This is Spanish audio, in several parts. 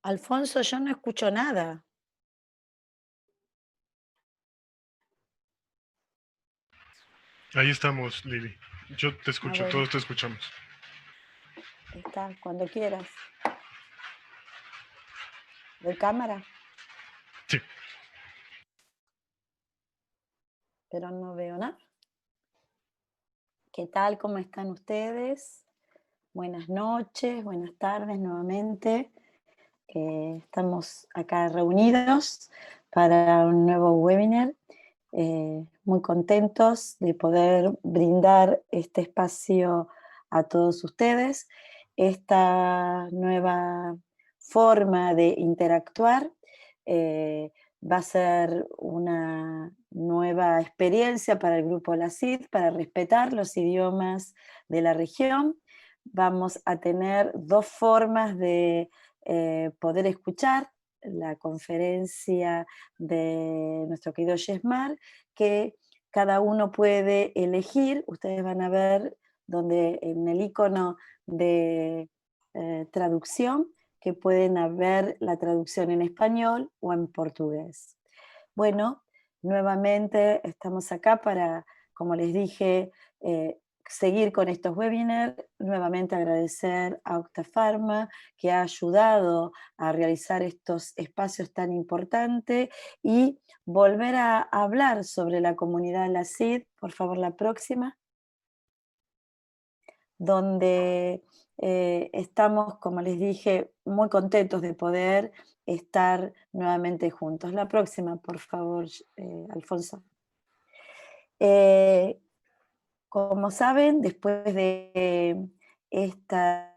Alfonso, yo no escucho nada. Ahí estamos, Lili. Yo te Ah, escucho, bueno, todos te escuchamos. está, cuando quieras. ¿De cámara? Sí, Pero no veo nada. ¿Qué tal? ¿Cómo están ustedes? Buenas noches, buenas tardes nuevamente. Estamos acá reunidos para un nuevo webinar. Muy contentos de poder brindar este espacio a todos ustedes. Esta nueva forma de interactuar eh, va a ser una nueva experiencia para el grupo La CID, para respetar los idiomas de la región. Vamos a tener dos formas de poder escuchar la conferencia de nuestro querido Yesmar, que cada uno puede elegir. Ustedes van a ver donde en el icono de traducción que pueden ver la traducción en español o en portugués. Bueno, nuevamente estamos acá para, como les dije, seguir con estos webinars. Nuevamente agradecer a Octafarma que ha ayudado a realizar estos espacios tan importantes y volver a hablar sobre la comunidad La CID. Por favor, la próxima, donde estamos, como les dije, muy contentos de poder estar nuevamente juntos. La próxima, por favor, Alfonso. Eh, Como saben, después de esta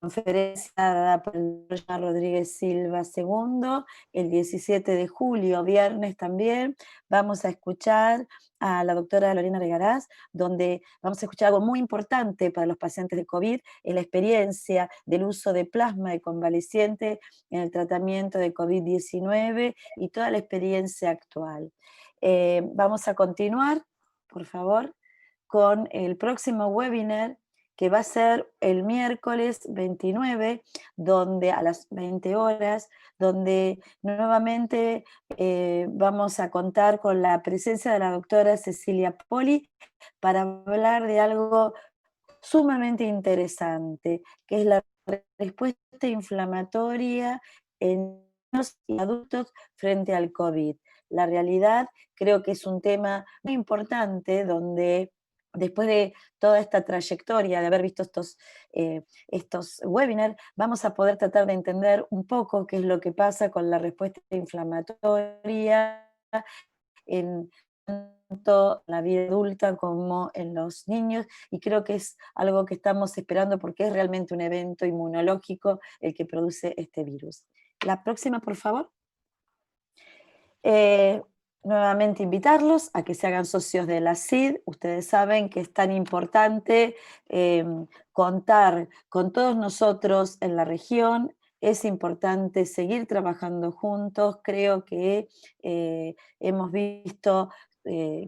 conferencia dada por el doctor Rodríguez Silva II, el 17 de julio, viernes también, vamos a escuchar a la doctora Lorena Regaraz, donde vamos a escuchar algo muy importante para los pacientes de COVID, en la experiencia del uso de plasma de convaleciente en el tratamiento de COVID-19 y toda la experiencia actual. Vamos a continuar, por favor, con el próximo webinar que va a ser el miércoles 29, donde a las 20 horas, donde nuevamente vamos a contar con la presencia de la doctora Cecilia Poli para hablar de algo sumamente interesante, que es la respuesta inflamatoria en niños y adultos frente al COVID. La realidad creo que es un tema muy importante donde después de toda esta trayectoria, de haber visto estos webinars, vamos a poder tratar de entender un poco qué es lo que pasa con la respuesta inflamatoria en tanto la vida adulta como en los niños, y creo que es algo que estamos esperando porque es realmente un evento inmunológico el que produce este virus. La próxima, por favor. Eh, Nuevamente invitarlos a que se hagan socios de la CID. Ustedes saben que es tan importante eh, contar con todos nosotros en la región. Es importante seguir trabajando juntos. Creo que hemos visto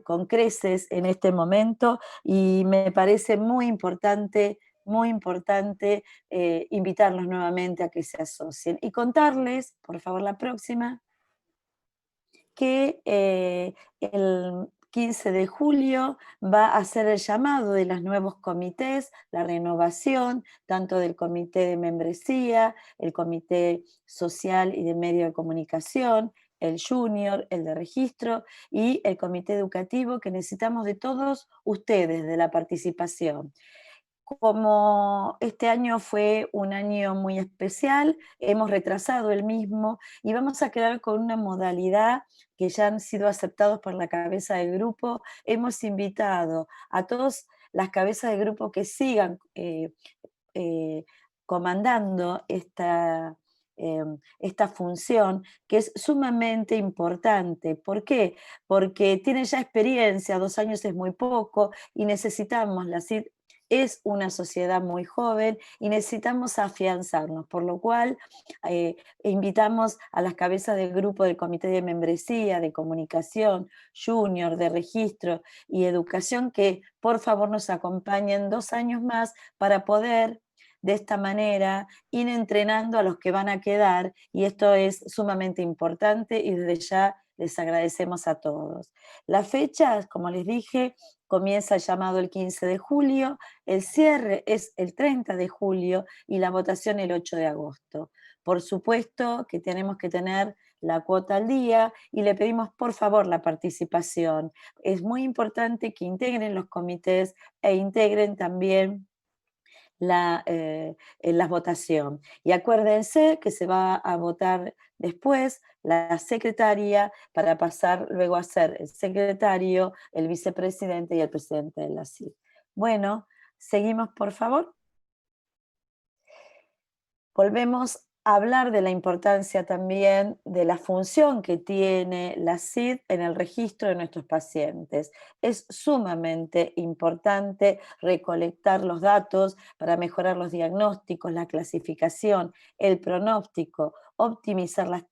con creces en este momento y me parece muy importante invitarlos nuevamente a que se asocien. Y contarles, por favor, la próxima, que el 15 de julio va a ser el llamado de los nuevos comités, la renovación, tanto del comité de membresía, el comité social y de medio de comunicación, el junior, el de registro y el comité educativo, que necesitamos de todos ustedes, de la participación. Como este año fue un año muy especial, hemos retrasado el mismo y vamos a quedar con una modalidad que ya han sido aceptados por la cabeza del grupo. Hemos invitado a todas las cabezas de grupo que sigan eh, comandando esta función, que es sumamente importante. ¿Por qué? Porque tienen ya experiencia, 2 años es muy poco, y necesitamos, la CID es una sociedad muy joven y necesitamos afianzarnos, por lo cual invitamos a las cabezas del grupo del comité de membresía, de comunicación, junior, de registro y educación, que por favor nos acompañen 2 años más para poder De esta manera, ir entrenando a los que van a quedar, y esto es sumamente importante y desde ya les agradecemos a todos. La fecha, como les dije, comienza el llamado el 15 de julio, el cierre es el 30 de julio y la votación el 8 de agosto. Por supuesto que tenemos que tener la cuota al día y le pedimos por favor la participación. Es muy importante que integren los comités e integren también la votación. Y acuérdense que se va a votar después la secretaria para pasar luego a ser el secretario, el vicepresidente y el presidente de la CID. Bueno, seguimos por favor. Volvemos a hablar de la importancia también de la función que tiene la CID en el registro de nuestros pacientes. Es sumamente importante recolectar los datos para mejorar los diagnósticos, la clasificación, el pronóstico, optimizar las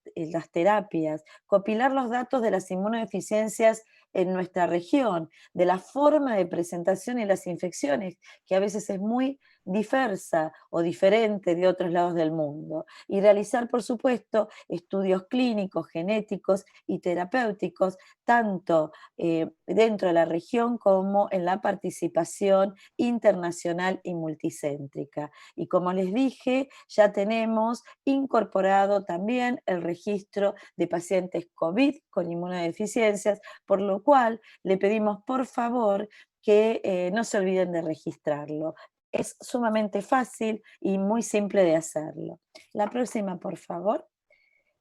terapias, compilar los datos de las inmunodeficiencias en nuestra región, de la forma de presentación y las infecciones, que a veces es muy diversa o diferente de otros lados del mundo, y realizar, por supuesto, estudios clínicos, genéticos y terapéuticos, tanto dentro de la región como en la participación internacional y multicéntrica. Y como les dije, ya tenemos incorporado también el registro de pacientes COVID con inmunodeficiencias, por lo cual le pedimos por favor que no se olviden de registrarlo. Es sumamente fácil y muy simple de hacerlo. La próxima, por favor.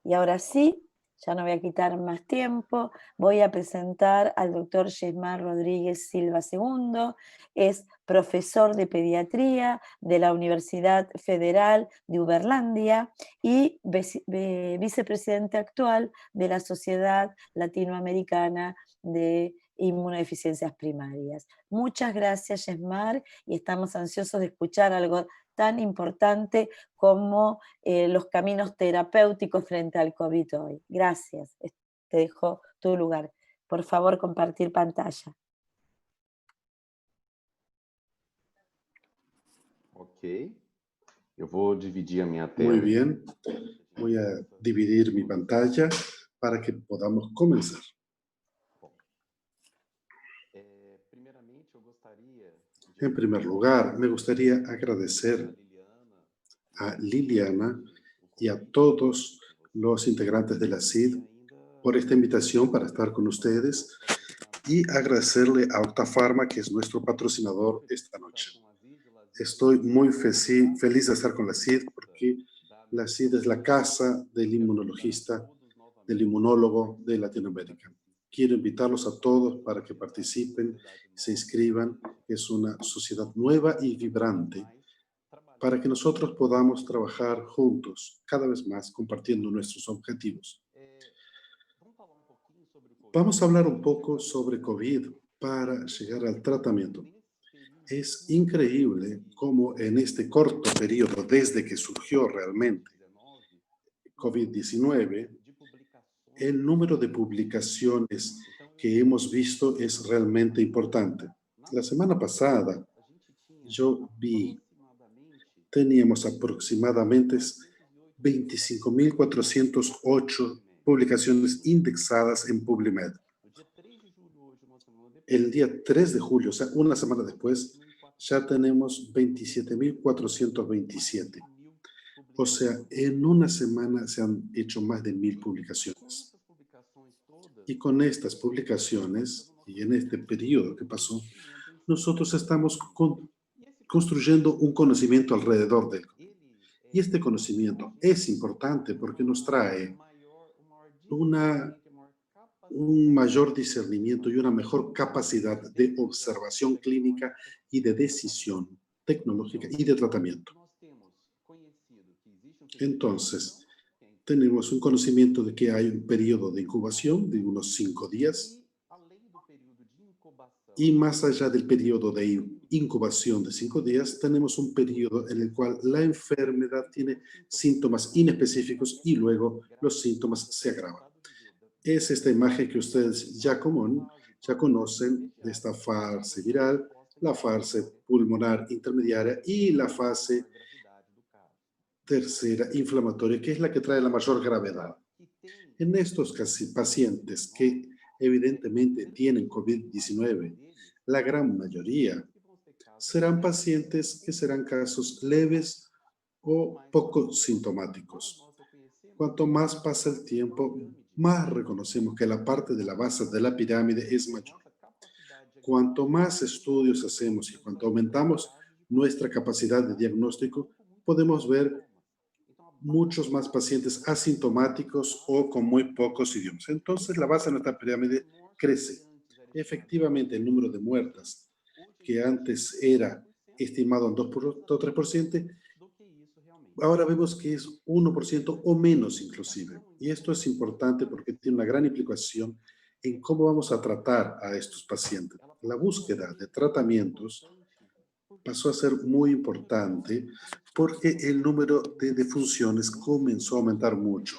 Y ahora sí, ya no voy a quitar más tiempo, voy a presentar al doctor Yesmar Rodríguez Silva II, es profesor de pediatría de la Universidad Federal de Uberlandia y vicepresidente actual de la Sociedad Latinoamericana de Inmunodeficiencias Primarias. Muchas gracias, Yesmar, y estamos ansiosos de escuchar algo tan importante como los caminos terapéuticos frente al COVID hoy. Gracias. Te dejo tu lugar. Por favor, compartir pantalla. Ok. Eu vou dividir a minha tela. Muy bien. Voy a dividir mi pantalla para que podamos comenzar. En primer lugar, me gustaría agradecer a Liliana y a todos los integrantes de la CID por esta invitación para estar con ustedes y agradecerle a Octafarma, que es nuestro patrocinador esta noche. Estoy muy feliz de estar con la CID porque la CID es la casa del inmunologista, del inmunólogo de Latinoamérica. Quiero invitarlos a todos para que participen, se inscriban. Es una sociedad nueva y vibrante para que nosotros podamos trabajar juntos, cada vez más compartiendo nuestros objetivos. Vamos a hablar un poco sobre COVID para llegar al tratamiento. Es increíble cómo en este corto periodo, desde que surgió realmente COVID-19, el número de publicaciones que hemos visto es realmente importante. La semana pasada yo vi, teníamos aproximadamente 25.408 publicaciones indexadas en PubMed. El día 3 de julio, o sea, una semana después, ya tenemos 27.427. O sea, en una semana se han hecho más de 1.000 publicaciones. Y con estas publicaciones, y en este periodo que pasó, nosotros estamos construyendo un conocimiento alrededor de él. Y este conocimiento es importante porque nos trae un mayor discernimiento y una mejor capacidad de observación clínica y de decisión tecnológica y de tratamiento. Entonces, tenemos un conocimiento de que hay un periodo de incubación de unos 5 días y más allá del periodo de incubación de 5 días, tenemos un periodo en el cual la enfermedad tiene síntomas inespecíficos y luego los síntomas se agravan. Es esta imagen que ustedes ya conocen de esta fase viral, la fase pulmonar intermediaria y la fase tercera inflamatoria, que es la que trae la mayor gravedad. En estos pacientes que evidentemente tienen COVID-19, la gran mayoría serán pacientes que serán casos leves o poco sintomáticos. Cuanto más pasa el tiempo, más reconocemos que la parte de la base de la pirámide es mayor. Cuanto más estudios hacemos y cuanto aumentamos nuestra capacidad de diagnóstico, podemos ver muchos más pacientes asintomáticos o con muy pocos idiomas. Entonces, la base de nuestra pirámide crece. Efectivamente, el número de muertas, que antes era estimado en 2 o 3%, ahora vemos que es 1% o menos inclusive. Y esto es importante porque tiene una gran implicación en cómo vamos a tratar a estos pacientes. La búsqueda de tratamientos pasó a ser muy importante porque el número de defunciones comenzó a aumentar mucho.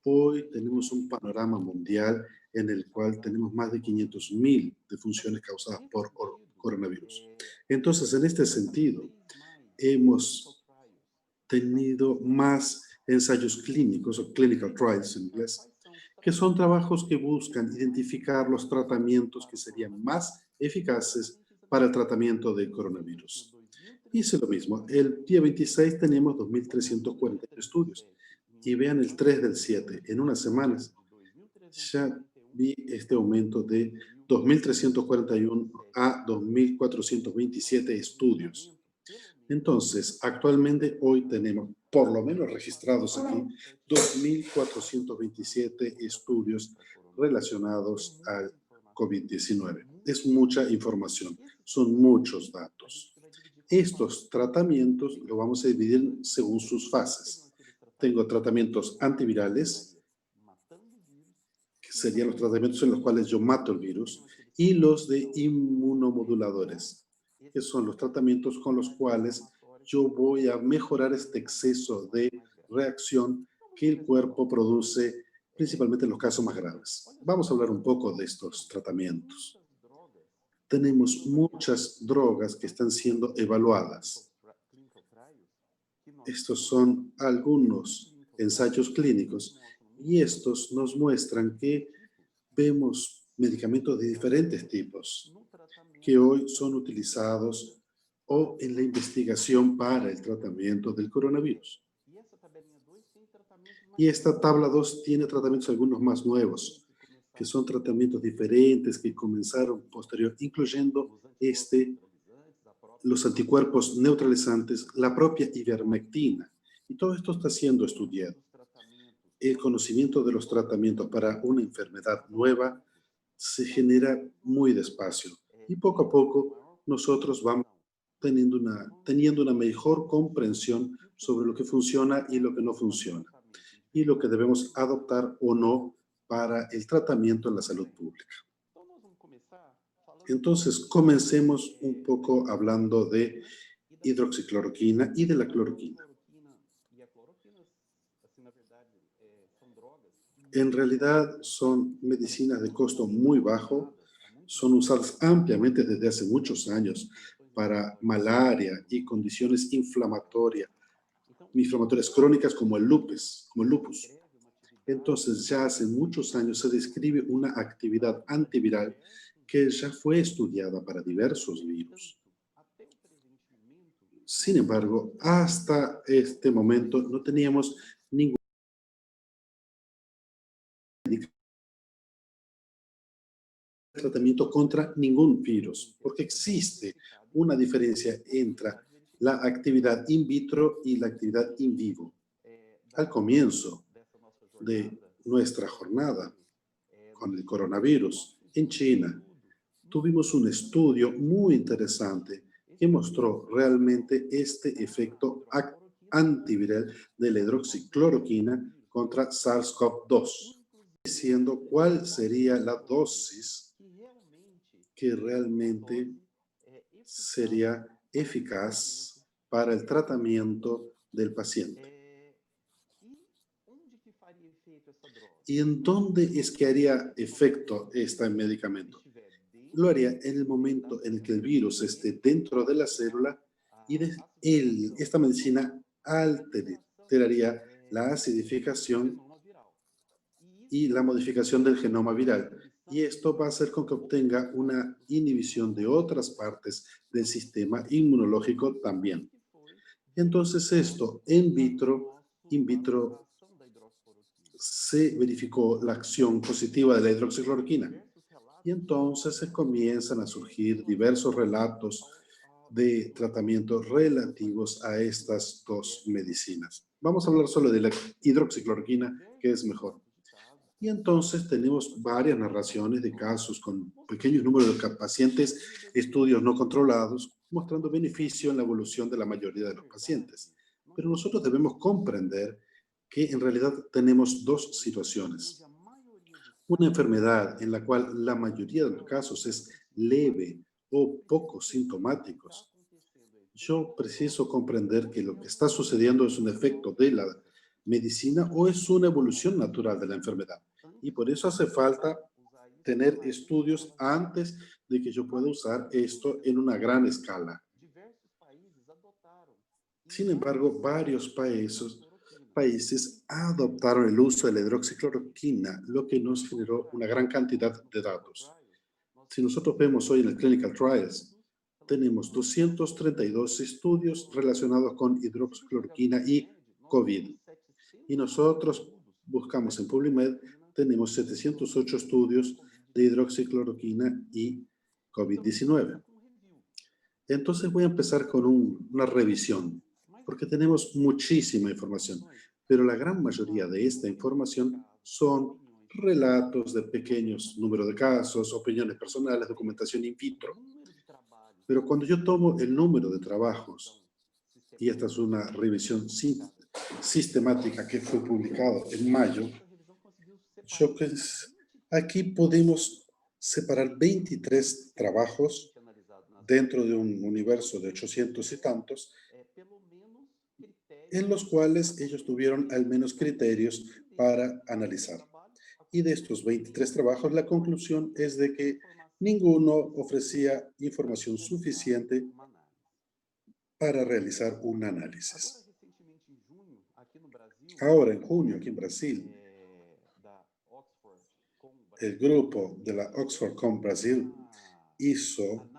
Hoy tenemos un panorama mundial en el cual tenemos más de 500.000 defunciones causadas por coronavirus. Entonces, en este sentido, hemos tenido más ensayos clínicos o clinical trials en inglés, que son trabajos que buscan identificar los tratamientos que serían más eficaces para el tratamiento del coronavirus. Hice lo mismo. El día 26 tenemos 2.340 estudios. Y vean el 3 del 7. En unas semanas ya vi este aumento de 2.341 a 2.427 estudios. Entonces, actualmente hoy tenemos, por lo menos registrados aquí, 2.427 estudios relacionados al COVID-19. Es mucha información, son muchos datos. Estos tratamientos los vamos a dividir según sus fases. Tengo tratamientos antivirales, que serían los tratamientos en los cuales yo mato el virus, y los de inmunomoduladores, que son los tratamientos con los cuales yo voy a mejorar este exceso de reacción que el cuerpo produce, principalmente en los casos más graves. Vamos a hablar un poco de estos tratamientos. Tenemos muchas drogas que están siendo evaluadas. Estos son algunos ensayos clínicos y estos nos muestran que vemos medicamentos de diferentes tipos que hoy son utilizados o en la investigación para el tratamiento del coronavirus. Y esta tabla 2 tiene tratamientos algunos más nuevos, que son tratamientos diferentes que comenzaron posterior, incluyendo los anticuerpos neutralizantes, la propia ivermectina. Y todo esto está siendo estudiado. El conocimiento de los tratamientos para una enfermedad nueva se genera muy despacio. Y poco a poco nosotros vamos teniendo una mejor comprensión sobre lo que funciona y lo que no funciona. Y lo que debemos adoptar o no para el tratamiento en la salud pública. Entonces, comencemos un poco hablando de hidroxicloroquina y de la cloroquina. En realidad son medicinas de costo muy bajo, son usadas ampliamente desde hace muchos años para malaria y condiciones inflamatorias crónicas como el lupus. Entonces, ya hace muchos años se describe una actividad antiviral que ya fue estudiada para diversos virus. Sin embargo, hasta este momento no teníamos ningún tratamiento contra ningún virus, porque existe una diferencia entre la actividad in vitro y la actividad in vivo. Al comienzo de nuestra jornada con el coronavirus en China, tuvimos un estudio muy interesante que mostró realmente este efecto antiviral de la hidroxicloroquina contra SARS-CoV-2, diciendo cuál sería la dosis que realmente sería eficaz para el tratamiento del paciente. ¿Y en dónde es que haría efecto este medicamento? Lo haría en el momento en el que el virus esté dentro de la célula y esta medicina altere te daría la acidificación y la modificación del genoma viral. Y esto va a hacer con que obtenga una inhibición de otras partes del sistema inmunológico también. Entonces esto in vitro se verificó la acción positiva de la hidroxicloroquina. Y entonces se comienzan a surgir diversos relatos de tratamientos relativos a estas dos medicinas. Vamos a hablar solo de la hidroxicloroquina, que es mejor. Y entonces tenemos varias narraciones de casos con pequeños números de pacientes, estudios no controlados, mostrando beneficio en la evolución de la mayoría de los pacientes. Pero nosotros debemos comprender que en realidad tenemos dos situaciones. Una enfermedad en la cual la mayoría de los casos es leve o poco sintomáticos. Yo preciso comprender que lo que está sucediendo es un efecto de la medicina o es una evolución natural de la enfermedad. Y por eso hace falta tener estudios antes de que yo pueda usar esto en una gran escala. Sin embargo, varios países adoptaron el uso de la hidroxicloroquina, lo que nos generó una gran cantidad de datos. Si nosotros vemos hoy en el Clinical Trials, tenemos 232 estudios relacionados con hidroxicloroquina y COVID. Y nosotros buscamos en PubMed, tenemos 708 estudios de hidroxicloroquina y COVID-19. Entonces voy a empezar con una revisión, porque tenemos muchísima información, pero la gran mayoría de esta información son relatos de pequeños números de casos, opiniones personales, documentación in vitro. Pero cuando yo tomo el número de trabajos, y esta es una revisión sistemática que fue publicado en mayo, aquí podemos separar 23 trabajos dentro de un universo de 800 y tantos, en los cuales ellos tuvieron al menos criterios para analizar. Y de estos 23 trabajos, la conclusión es de que ninguno ofrecía información suficiente para realizar un análisis. Ahora, en junio, aquí en Brasil, el grupo de la Oxford con Brasil hizo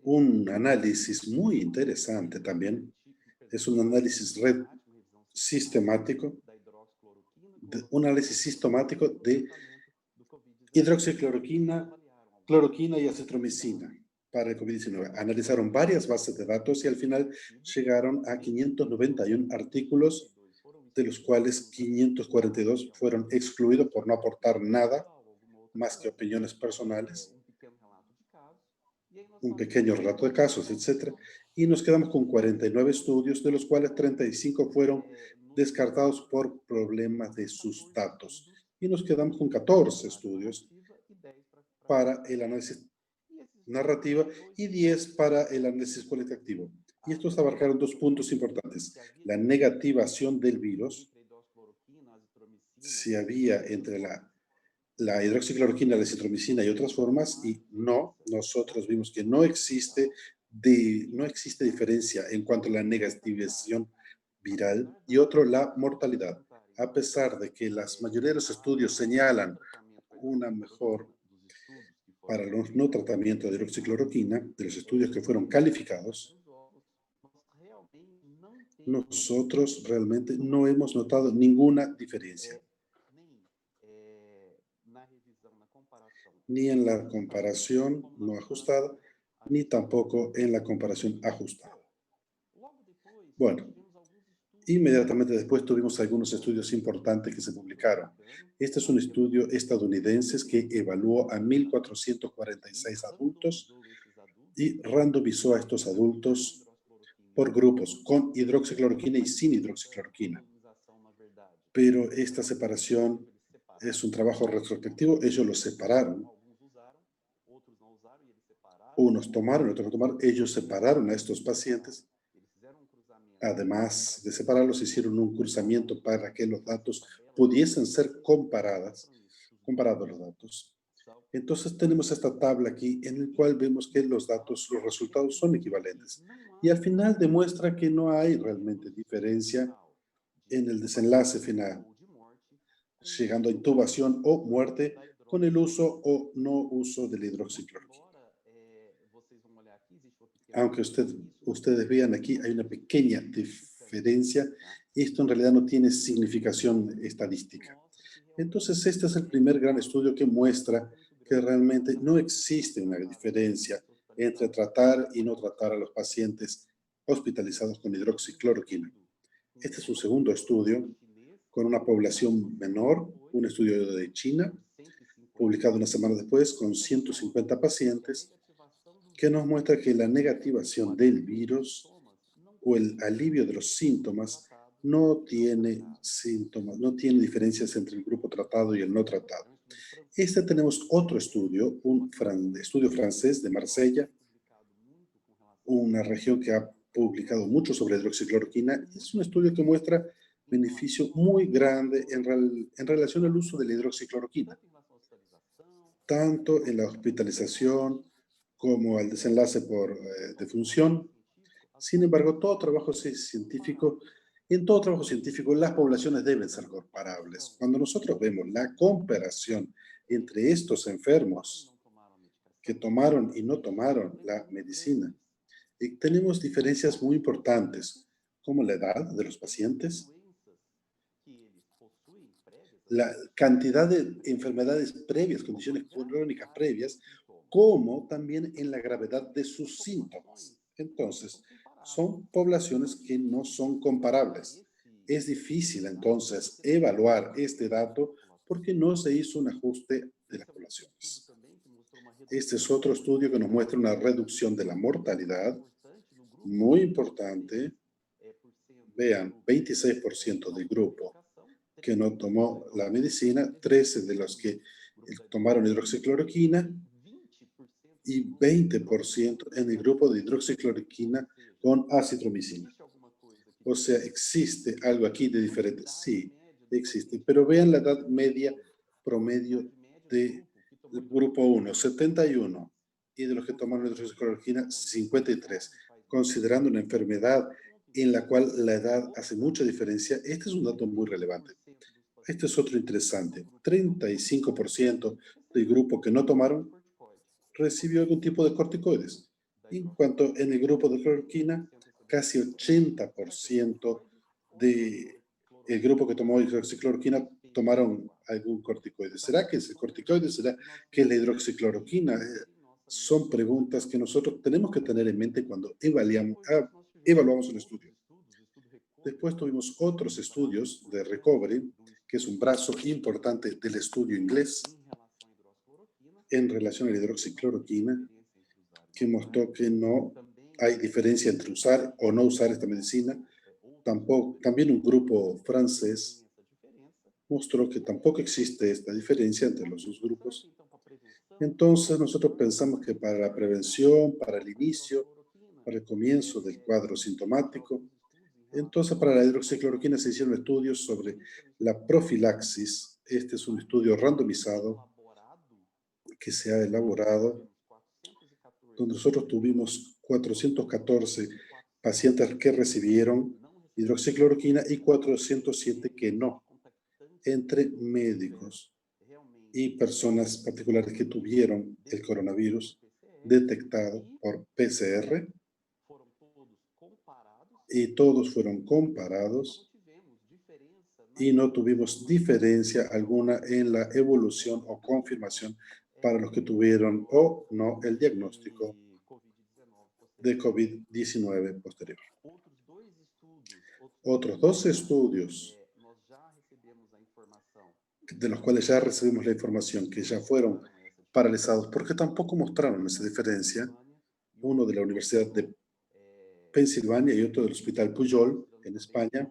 un análisis muy interesante también. Es un análisis sistemático, un análisis sistemático de hidroxicloroquina, cloroquina y acitromicina para el COVID-19. Analizaron varias bases de datos y al final llegaron a 591 artículos, de los cuales 542 fueron excluidos por no aportar nada más que opiniones personales, un pequeño relato de casos, etc. Y nos quedamos con 49 estudios, de los cuales 35 fueron descartados por problemas de sus datos. Y nos quedamos con 14 estudios para el análisis narrativa y 10 para el análisis cualitativo. Y estos abarcaron dos puntos importantes. La negativación del virus, si había entre la hidroxicloroquina, la acitromicina y otras formas, y no, nosotros vimos que no existe diferencia en cuanto a la negativización viral, y otro, la mortalidad. A pesar de que la mayoría de los estudios señalan una mejor para los no tratamientos de hidroxicloroquina, de los estudios que fueron calificados, nosotros realmente no hemos notado ninguna diferencia. Ni en la comparación no ajustada, ni tampoco en la comparación ajustada. Bueno, inmediatamente después tuvimos algunos estudios importantes que se publicaron. Este es un estudio estadounidense que evaluó a 1.446 adultos y randomizó a estos adultos por grupos con hidroxicloroquina y sin hidroxicloroquina. Pero esta separación es un trabajo retrospectivo. Ellos los separaron. Unos tomaron, otros no tomaron. Ellos separaron a estos pacientes. Además de separarlos, hicieron un cruzamiento para que los datos pudiesen ser comparados los datos. Entonces tenemos esta tabla aquí en la cual vemos que los resultados son equivalentes. Y al final demuestra que no hay realmente diferencia en el desenlace final, llegando a intubación o muerte con el uso o no uso de la hidroxicloroquina. Aunque ustedes vean aquí, hay una pequeña diferencia. Esto en realidad no tiene significación estadística. Entonces, este es el primer gran estudio que muestra que realmente no existe una diferencia entre tratar y no tratar a los pacientes hospitalizados con hidroxicloroquina. Este es un segundo estudio con una población menor, un estudio de China, publicado una semana después con 150 pacientes, que nos muestra que la negativación del virus o el alivio de los síntomas no tiene diferencias entre el grupo tratado y el no tratado. Tenemos otro estudio, estudio francés de Marsella, una región que ha publicado mucho sobre hidroxicloroquina. Es un estudio que muestra beneficio muy grande en relación al uso de la hidroxicloroquina, tanto en la hospitalización como al desenlace por defunción. Sin embargo, en todo trabajo científico, las poblaciones deben ser comparables. Cuando nosotros vemos la comparación entre estos enfermos que tomaron y no tomaron la medicina, tenemos diferencias muy importantes, como la edad de los pacientes, la cantidad de enfermedades previas, condiciones crónicas previas, como también en la gravedad de sus síntomas. Entonces, son poblaciones que no son comparables. Es difícil, entonces, evaluar este dato porque no se hizo un ajuste de las poblaciones. Este es otro estudio que nos muestra una reducción de la mortalidad muy importante. Vean, 26% del grupo que no tomó la medicina, 13 de los que tomaron hidroxicloroquina y 20% en el grupo de hidroxicloroquina con acitromicina. O sea, ¿existe algo aquí de diferente? Sí, existe. Pero vean la edad media promedio del grupo 1, 71, y de los que tomaron hidroxicloroquina, 53. Considerando una enfermedad en la cual la edad hace mucha diferencia, este es un dato muy relevante. Este es otro interesante. 35% del grupo que no tomaron recibió algún tipo de corticoides. En cuanto en el grupo de cloroquina, casi 80% del grupo que tomó hidroxicloroquina tomaron algún corticoide. ¿Será que es el corticoide? ¿Será que es la hidroxicloroquina? Son preguntas que nosotros tenemos que tener en mente cuando evaluamos el estudio. Después tuvimos otros estudios de recovery, que es un brazo importante del estudio inglés en relación a la hidroxicloroquina, que mostró que no hay diferencia entre usar o no usar esta medicina. También un grupo francés mostró que tampoco existe esta diferencia entre los dos grupos. Entonces, nosotros pensamos que para la prevención, para el inicio, para el comienzo del cuadro sintomático, entonces para la hidroxicloroquina se hicieron estudios sobre la profilaxis. Este es un estudio randomizado que se ha elaborado, donde nosotros tuvimos 414 pacientes que recibieron hidroxicloroquina y 407 que no, entre médicos y personas particulares que tuvieron el coronavirus detectado por PCR, y todos fueron comparados y no tuvimos diferencia alguna en la evolución o confirmación para los que tuvieron o no el diagnóstico de COVID-19 posterior. Otros dos estudios de los cuales ya recibimos la información, que ya fueron paralizados porque tampoco mostraron esa diferencia, uno de la Universidad de Pensilvania y otro del Hospital Pujol en España,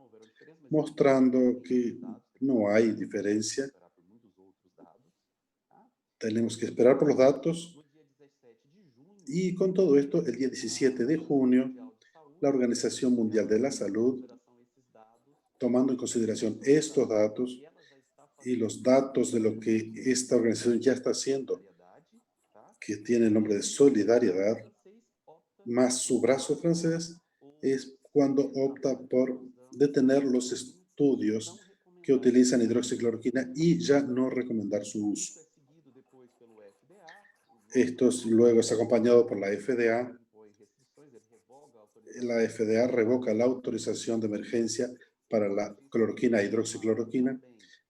mostrando que no hay diferencia. Tenemos que esperar por los datos. Y con todo esto, el día 17 de junio, la Organización Mundial de la Salud, tomando en consideración estos datos y los datos de lo que esta organización ya está haciendo que tiene el nombre de Solidaridad, más su brazo francés, es cuando opta por detener los estudios que utilizan hidroxicloroquina y ya no recomendar su uso. Esto luego es acompañado por la FDA. La FDA revoca la autorización de emergencia para la cloroquina e hidroxicloroquina.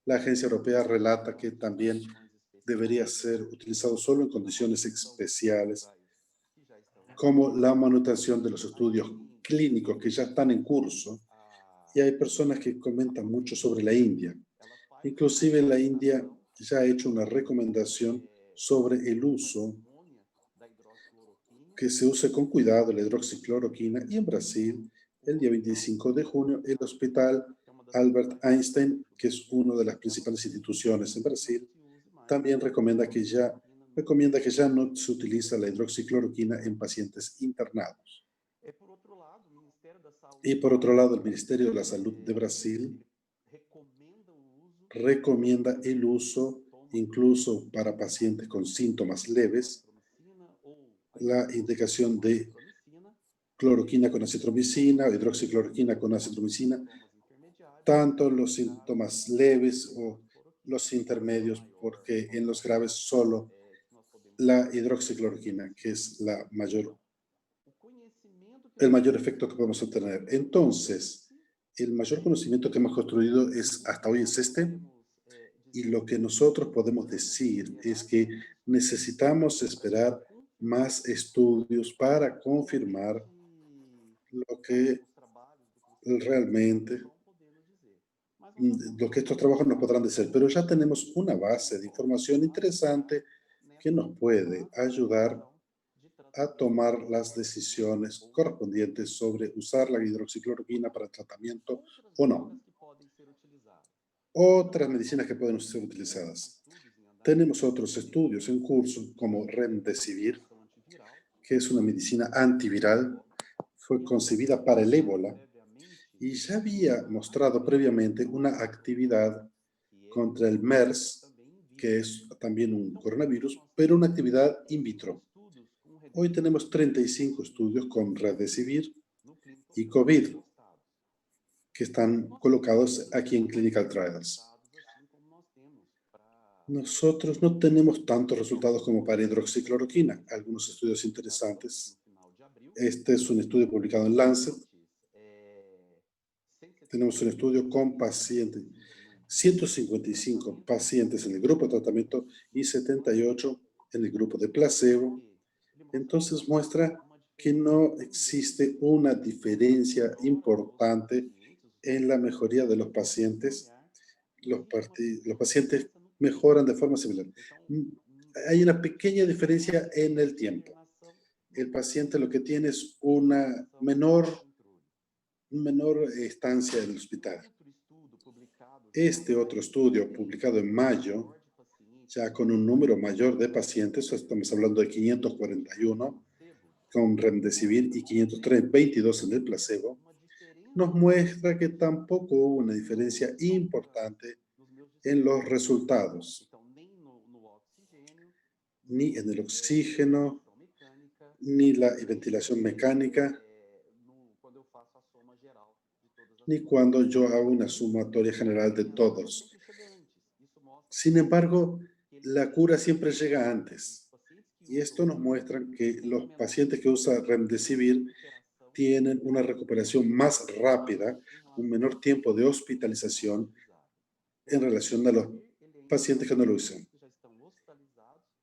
La agencia europea relata que también debería ser utilizado solo en condiciones especiales, como la manutención de los estudios clínicos que ya están en curso. Y hay personas que comentan mucho sobre la India. Inclusive la India ya ha hecho una recomendación sobre el uso, que se use con cuidado la hidroxicloroquina. Y en Brasil, el día 25 de junio, el Hospital Albert Einstein, que es una de las principales instituciones en Brasil, también recomienda que ya no se utiliza la hidroxicloroquina en pacientes internados. Y por otro lado, el Ministerio de la Salud de Brasil recomienda el uso incluso para pacientes con síntomas leves, la indicación de cloroquina con acitromicina o hidroxicloroquina con acitromicina, tanto los síntomas leves o los intermedios, porque en los graves solo la hidroxicloroquina, que es el mayor efecto que podemos obtener. Entonces, el mayor conocimiento que hemos construido hasta hoy es este, y lo que nosotros podemos decir es que necesitamos esperar más estudios para confirmar lo que realmente, lo que estos trabajos nos podrán decir, pero ya tenemos una base de información interesante que nos puede ayudar a tomar las decisiones correspondientes sobre usar la hidroxicloroquina para el tratamiento o no. Otras medicinas que pueden ser utilizadas. Tenemos otros estudios en curso, como Remdesivir, que es una medicina antiviral, fue concebida para el ébola y ya había mostrado previamente una actividad contra el MERS, que es también un coronavirus, pero una actividad in vitro. Hoy tenemos 35 estudios con Remdesivir y COVID que están colocados aquí en Clinical Trials. Nosotros no tenemos tantos resultados como para hidroxicloroquina. Algunos estudios interesantes. Este es un estudio publicado en Lancet. Tenemos un estudio con pacientes, 155 pacientes en el grupo de tratamiento y 78 en el grupo de placebo. Entonces muestra que no existe una diferencia importante en la mejoría de los pacientes. Los pacientes mejoran de forma similar. Hay una pequeña diferencia en el tiempo. El paciente lo que tiene es una menor estancia en el hospital. Este otro estudio publicado en mayo, ya con un número mayor de pacientes, estamos hablando de 541 con Remdesivir y 522 en el placebo, nos muestra que tampoco hubo una diferencia importante en los resultados, ni en el oxígeno, ni la ventilación mecánica, ni cuando yo hago una sumatoria general de todos. Sin embargo, la cura siempre llega antes. Y esto nos muestra que los pacientes que usan Remdesivir tienen una recuperación más rápida, un menor tiempo de hospitalización en relación a los pacientes que no lo usan.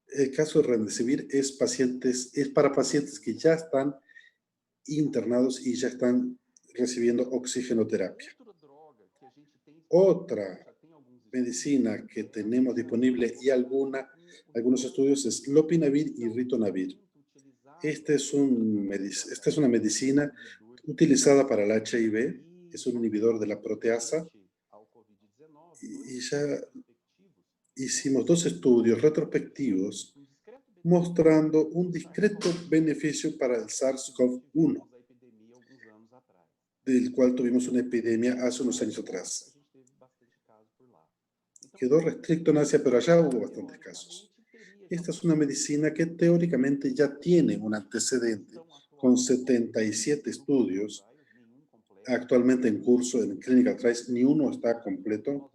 El caso de Remdesivir es para pacientes que ya están internados y ya están recibiendo oxigenoterapia. Otra medicina que tenemos disponible y algunos estudios es Lopinavir y Ritonavir. Esta es una medicina utilizada para el HIV, es un inhibidor de la proteasa y ya hicimos 2 estudios retrospectivos mostrando un discreto beneficio para el SARS-CoV-1, del cual tuvimos una epidemia hace unos años atrás. Quedó restricto en Asia, pero allá hubo bastantes casos. Esta es una medicina que teóricamente ya tiene un antecedente con 77 estudios actualmente en curso en Clinical Trials, ni uno está completo.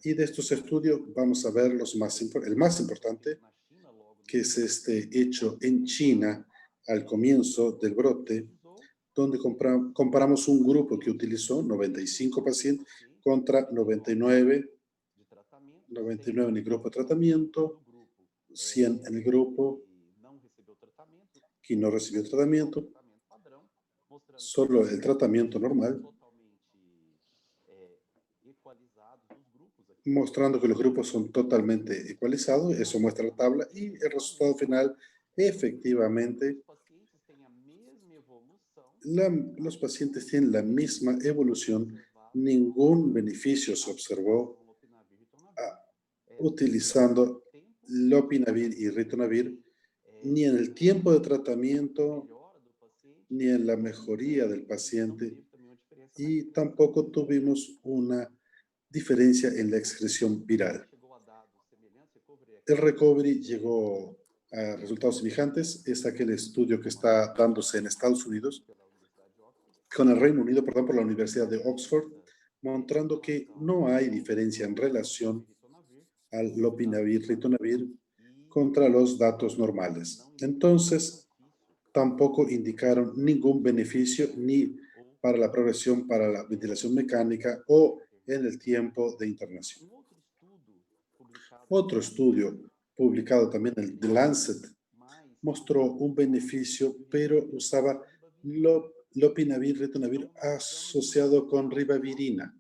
Y de estos estudios vamos a ver el más importante, que es este hecho en China al comienzo del brote, donde comparamos un grupo que utilizó 95 pacientes contra 99 en el grupo de tratamiento, 100 en el grupo que no recibió tratamiento, solo el tratamiento normal, mostrando que los grupos son totalmente ecualizados. Eso muestra la tabla y el resultado final, efectivamente, los pacientes tienen la misma evolución. Ningún beneficio se observó utilizando lopinavir y ritonavir, ni en el tiempo de tratamiento, ni en la mejoría del paciente, y tampoco tuvimos una diferencia en la excreción viral. El recovery llegó a resultados semejantes. Es aquel estudio que está dándose en Estados Unidos, con el Reino Unido, por la Universidad de Oxford, mostrando que no hay diferencia en relación al lopinavir, ritonavir contra los datos normales. Entonces, tampoco indicaron ningún beneficio ni para la progresión para la ventilación mecánica o en el tiempo de internación. Otro estudio publicado también en The Lancet mostró un beneficio, pero usaba lopinavir, ritonavir asociado con ribavirina.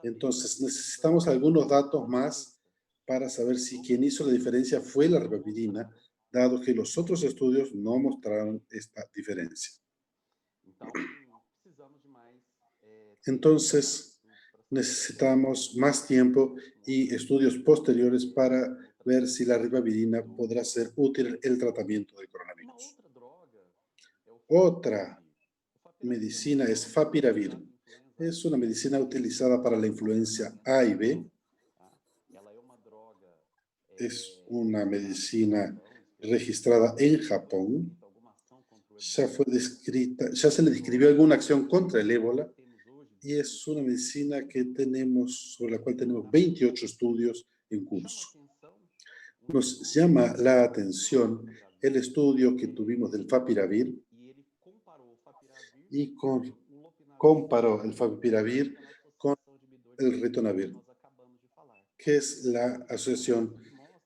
Entonces, necesitamos algunos datos más para saber si quien hizo la diferencia fue la ribavirina, dado que los otros estudios no mostraron esta diferencia. Entonces, necesitamos más tiempo y estudios posteriores para ver si la ribavirina podrá ser útil en el tratamiento del coronavirus. Otra medicina es favipiravir. Es una medicina utilizada para la influencia A y B. Es una medicina registrada en Japón. Ya se le describió alguna acción contra el ébola, y es una medicina sobre la cual tenemos 28 estudios en curso. Nos llama la atención el estudio que tuvimos del favipiravir, y comparó el favipiravir con el ritonavir, que es la asociación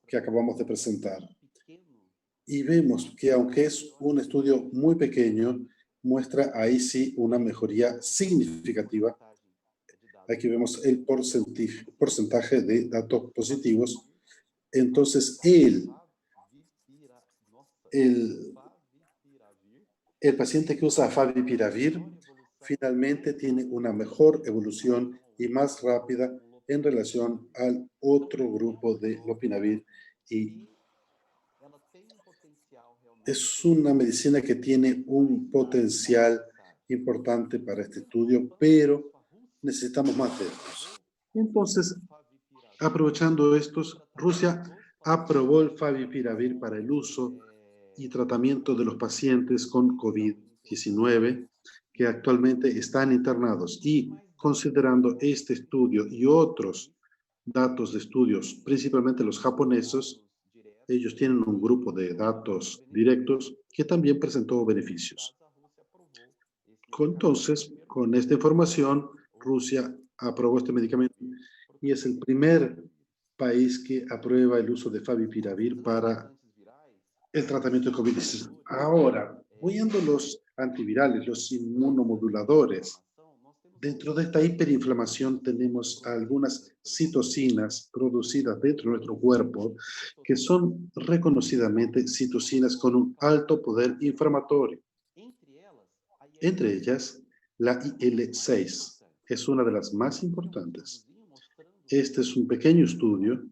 que acabamos de presentar. Y vemos que, aunque es un estudio muy pequeño, muestra ahí sí una mejoría significativa. Aquí vemos el porcentaje de datos positivos. Entonces, el paciente que usa favipiravir finalmente tiene una mejor evolución y más rápida en relación al otro grupo de lopinavir, y es una medicina que tiene un potencial importante para este estudio, pero necesitamos más de estos. Entonces, aprovechando estos, Rusia aprobó el favipiravir para el uso y tratamiento de los pacientes con COVID-19 que actualmente están internados, y considerando este estudio y otros datos de estudios, principalmente los japoneses, ellos tienen un grupo de datos directos que también presentó beneficios. Entonces, con esta información, Rusia aprobó este medicamento y es el primer país que aprueba el uso de favipiravir para el tratamiento de COVID-19. Ahora, viendo los antivirales, los inmunomoduladores, dentro de esta hiperinflamación tenemos algunas citocinas producidas dentro de nuestro cuerpo que son reconocidamente citocinas con un alto poder inflamatorio. Entre ellas, la IL-6 es una de las más importantes. Este es un pequeño estudio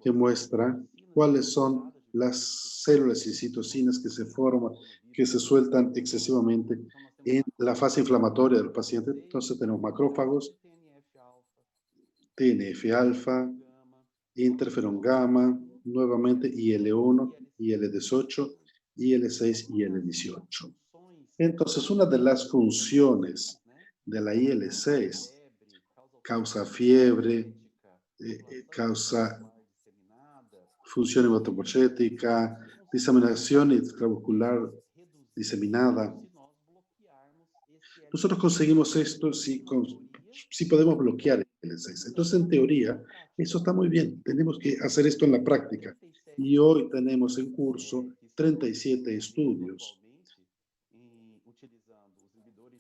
que muestra cuáles son las células y citocinas que se forman, que se sueltan excesivamente en la fase inflamatoria del paciente. Entonces tenemos macrófagos, TNF-alfa, interferón gamma, nuevamente IL-1, IL-18, IL-6 y IL-18. Entonces, una de las funciones de la IL-6 causa fiebre, causa función hematopoyética, diseminación intramuscular diseminada. Nosotros conseguimos esto si podemos bloquear el IL-6. Entonces, en teoría, eso está muy bien. Tenemos que hacer esto en la práctica. Y hoy tenemos en curso 37 estudios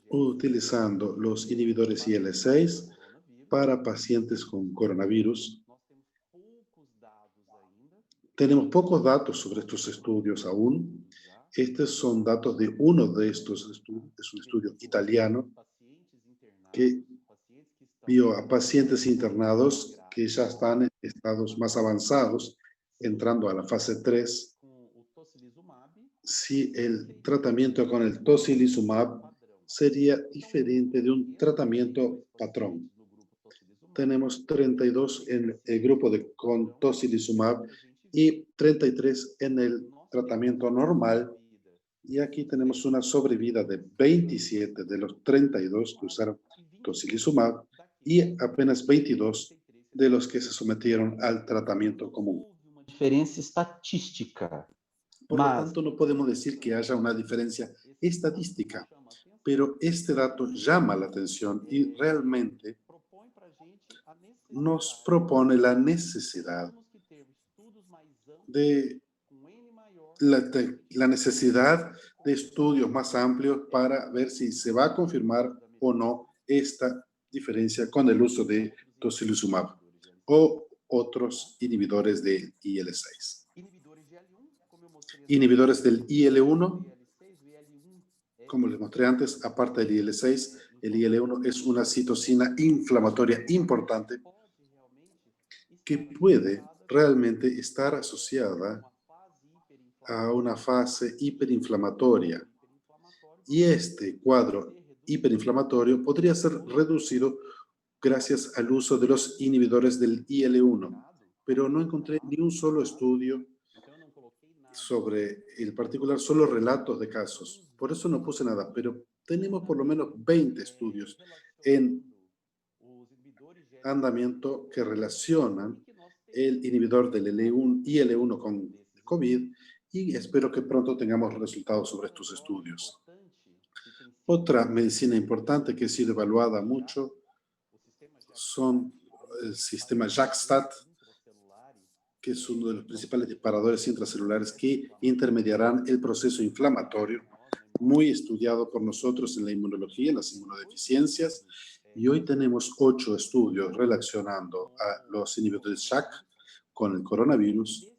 utilizando los inhibidores IL-6 para pacientes con coronavirus. Tenemos pocos datos sobre estos estudios aún. Estos son datos de uno de estos estudios, es un estudio italiano que vio a pacientes internados que ya están en estados más avanzados, entrando a la fase 3. Si el tratamiento con el tocilizumab sería diferente de un tratamiento patrón. Tenemos 32 en el grupo con tocilizumab y 33 en el tratamiento normal. Y aquí tenemos una sobrevida de 27 de los 32 que usaron tocilizumab y apenas 22 de los que se sometieron al tratamiento común. Diferencia estatística. Por lo tanto, no podemos decir que haya una diferencia estadística, pero este dato llama la atención y realmente nos propone la necesidad de estudios más amplios para ver si se va a confirmar o no esta diferencia con el uso de tocilizumab o otros inhibidores del IL-6. Inhibidores del IL-1, como les mostré antes, aparte del IL-6, el IL-1 es una citocina inflamatoria importante que puede realmente estar asociada a una fase hiperinflamatoria. Y este cuadro hiperinflamatorio podría ser reducido gracias al uso de los inhibidores del IL-1, pero no encontré ni un solo estudio sobre el particular, solo relatos de casos. Por eso no puse nada, pero tenemos por lo menos 20 estudios en andamiento que relacionan el inhibidor del IL-1 con COVID y espero que pronto tengamos resultados sobre estos estudios. Otra medicina importante que ha sido evaluada mucho son el sistema JAK-STAT, que es uno de los principales disparadores intracelulares que intermediarán el proceso inflamatorio, muy estudiado por nosotros en la inmunología, en las inmunodeficiencias, y hoy tenemos 8 estudios relacionando a los inhibidores JAK con el coronavirus,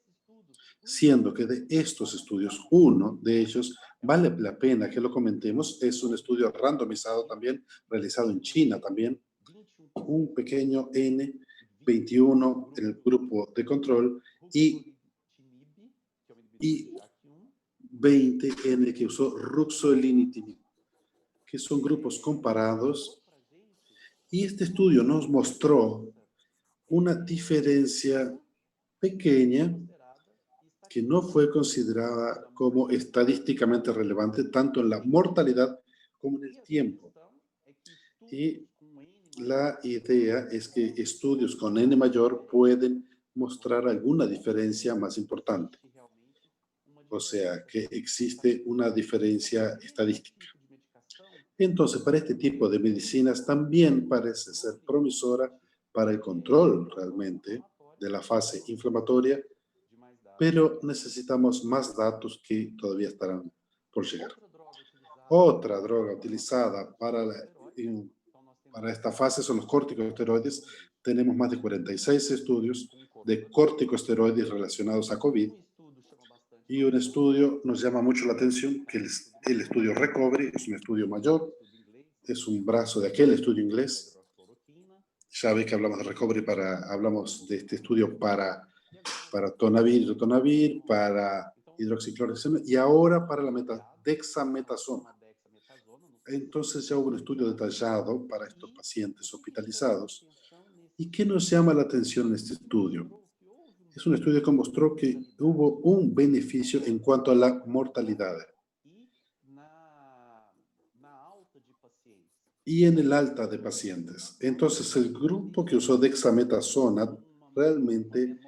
siendo que de estos estudios, uno de ellos vale la pena que lo comentemos, es un estudio randomizado también, realizado en China también, un pequeño N, 21 en el grupo de control y 20 en el que usó ruxolitinib, que son grupos comparados. Y este estudio nos mostró una diferencia pequeña que no fue considerada como estadísticamente relevante tanto en la mortalidad como en el tiempo. Y la idea es que estudios con N mayor pueden mostrar alguna diferencia más importante. O sea, que existe una diferencia estadística. Entonces, para este tipo de medicinas también parece ser promisora para el control realmente de la fase inflamatoria, pero necesitamos más datos que todavía estarán por llegar. Otra droga utilizada para esta fase son los corticosteroides. Tenemos más de 46 estudios de corticosteroides relacionados a COVID. Y un estudio nos llama mucho la atención, que el estudio Recovery es un estudio mayor, es un brazo de aquel estudio inglés. Ya ve que hablamos de Recovery, hablamos de este estudio para tonavir, para hidroxicloroquina y ahora para la dexametasona. Entonces ya hubo un estudio detallado para estos pacientes hospitalizados. ¿Y qué nos llama la atención en este estudio? Es un estudio que mostró que hubo un beneficio en cuanto a la mortalidad y en el alta de pacientes. Entonces, el grupo que usó dexametasona realmente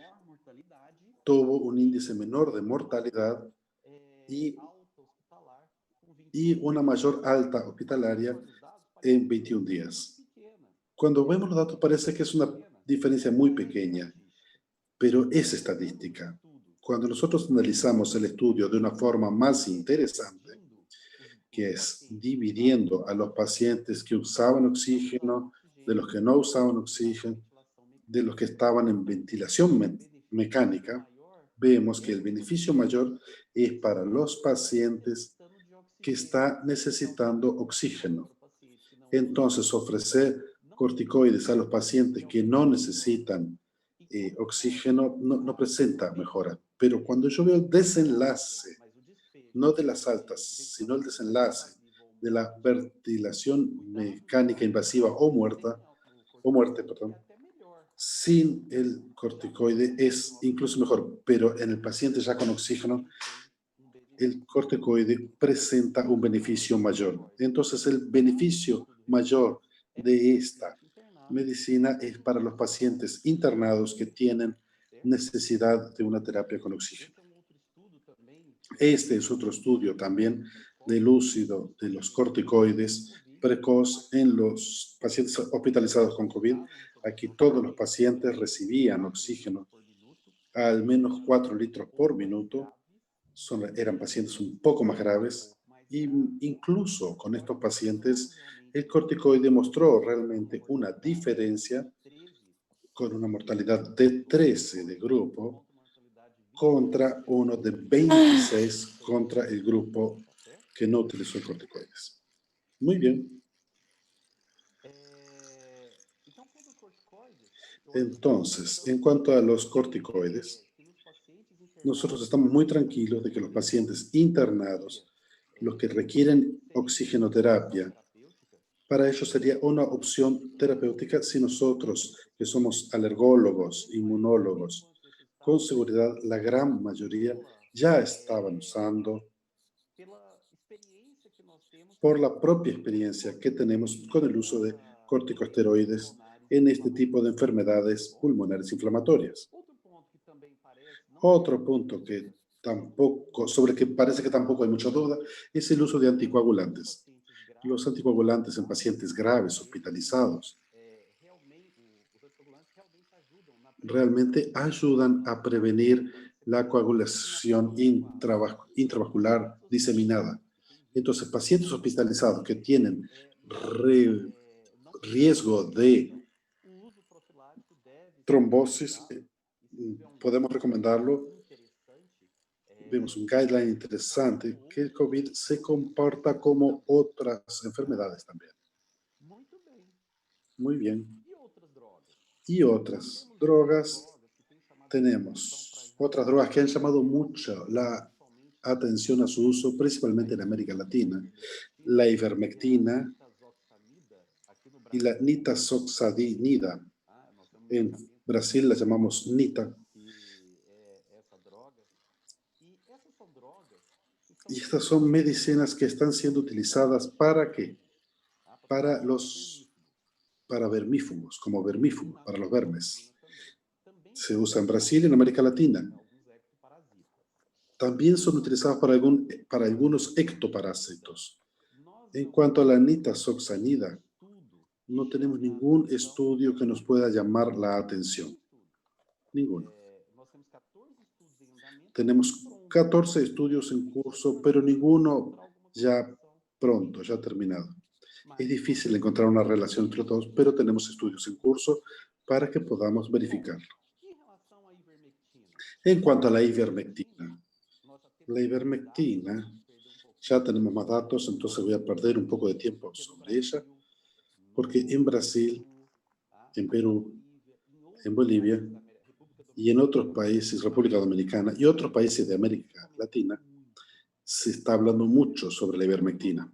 tuvo un índice menor de mortalidad y una mayor alta hospitalaria en 21 días. Cuando vemos los datos parece que es una diferencia muy pequeña, pero es estadística. Cuando nosotros analizamos el estudio de una forma más interesante, que es dividiendo a los pacientes que usaban oxígeno, de los que no usaban oxígeno, de los que estaban en ventilación mecánica, vemos que el beneficio mayor es para los pacientes que están necesitando oxígeno. Entonces, ofrecer corticoides a los pacientes que no necesitan oxígeno no presenta mejora. Pero cuando yo veo el desenlace, no de las altas, sino el desenlace de la ventilación mecánica invasiva o muerte, sin el corticoide es incluso mejor, pero en el paciente ya con oxígeno, el corticoide presenta un beneficio mayor. Entonces, el beneficio mayor de esta medicina es para los pacientes internados que tienen necesidad de una terapia con oxígeno. Este es otro estudio también del uso de los corticoides precoz en los pacientes hospitalizados con COVID. Aquí todos los pacientes recibían oxígeno al menos 4 litros por minuto. Eran pacientes un poco más graves y incluso con estos pacientes el corticoide mostró realmente una diferencia con una mortalidad de 13 de grupo contra uno de 26 contra el grupo que no utilizó corticoides. Muy bien. Entonces, en cuanto a los corticoides, nosotros estamos muy tranquilos de que los pacientes internados, los que requieren oxigenoterapia, para ellos sería una opción terapéutica si nosotros, que somos alergólogos, inmunólogos, con seguridad la gran mayoría ya estaban usando por la propia experiencia que tenemos con el uso de corticosteroides en este tipo de enfermedades pulmonares inflamatorias. Otro punto que sobre que parece que tampoco hay mucha duda es el uso de anticoagulantes. Los anticoagulantes en pacientes graves hospitalizados realmente ayudan a prevenir la coagulación intravascular diseminada. Entonces, pacientes hospitalizados que tienen riesgo de trombosis, podemos recomendarlo. Vemos un guideline interesante que el COVID se comporta como otras enfermedades también. Muy bien. Y otras drogas, tenemos otras drogas que han llamado mucho la atención a su uso, principalmente en América Latina. La ivermectina y la nitazoxanida. En Brasil la llamamos nita. Y estas son medicinas que están siendo utilizadas ¿para qué? Para vermífugos, como vermífugo, para los vermes. Se usa en Brasil y en América Latina. También son utilizadas para algunos ectoparásitos. En cuanto a la nitazoxanida, no tenemos ningún estudio que nos pueda llamar la atención. Ninguno. Tenemos 14 estudios en curso, pero ninguno ya pronto, ya terminado. Es difícil encontrar una relación entre todos, pero tenemos estudios en curso para que podamos verificarlo. En cuanto a la ivermectina, ya tenemos más datos, entonces voy a perder un poco de tiempo sobre ella, porque en Brasil, en Perú, en Bolivia y en otros países, República Dominicana y otros países de América Latina, se está hablando mucho sobre la ivermectina.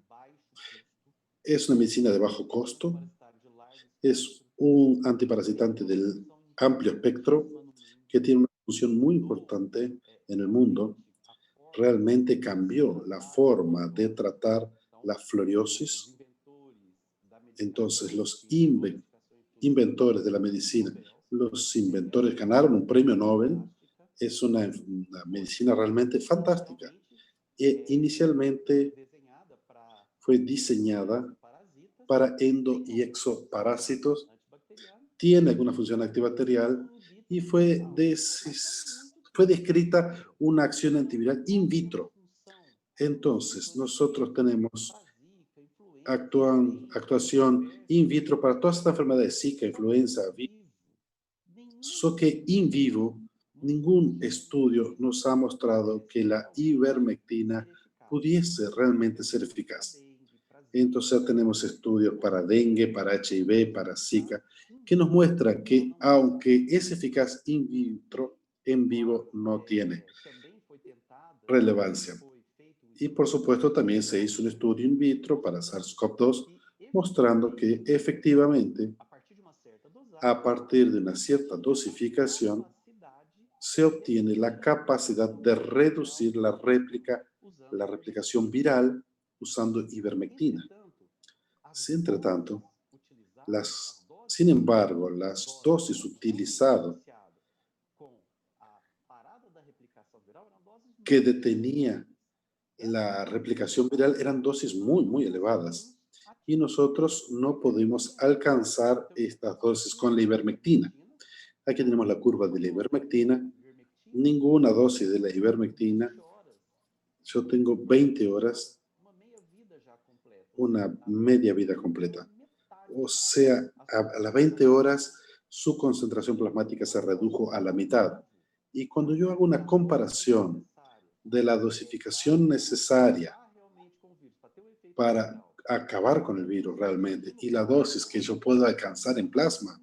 Es una medicina de bajo costo, es un antiparasitante del amplio espectro que tiene una función muy importante en el mundo, realmente cambió la forma de tratar la fluorosis. Entonces, los inventores de la medicina, los inventores ganaron un premio Nobel. Es una medicina realmente fantástica. Inicialmente fue diseñada para endo y exoparásitos, tiene alguna función antibacterial y fue descrita una acción antiviral in vitro. Entonces, nosotros tenemos actuación in vitro para todas estas enfermedades, Zika, influenza, solo que in vivo, ningún estudio nos ha mostrado que la ivermectina pudiese realmente ser eficaz. Entonces tenemos estudios para dengue, para HIV, para Zika, que nos muestran que aunque es eficaz in vitro, en vivo no tiene relevancia. Y por supuesto también se hizo un estudio in vitro para SARS-CoV-2 mostrando que efectivamente a partir de una cierta dosificación se obtiene la capacidad de reducir la replicación viral usando ivermectina. Sin embargo, las dosis utilizadas que detenía la replicación viral eran dosis muy, muy elevadas. Y nosotros no pudimos alcanzar estas dosis con la ivermectina. Aquí tenemos la curva de la ivermectina. Ninguna dosis de la ivermectina. Yo tengo 20 horas, una media vida completa. O sea, a las 20 horas su concentración plasmática se redujo a la mitad. Y cuando yo hago una comparación de la dosificación necesaria para acabar con el virus realmente y la dosis que yo puedo alcanzar en plasma,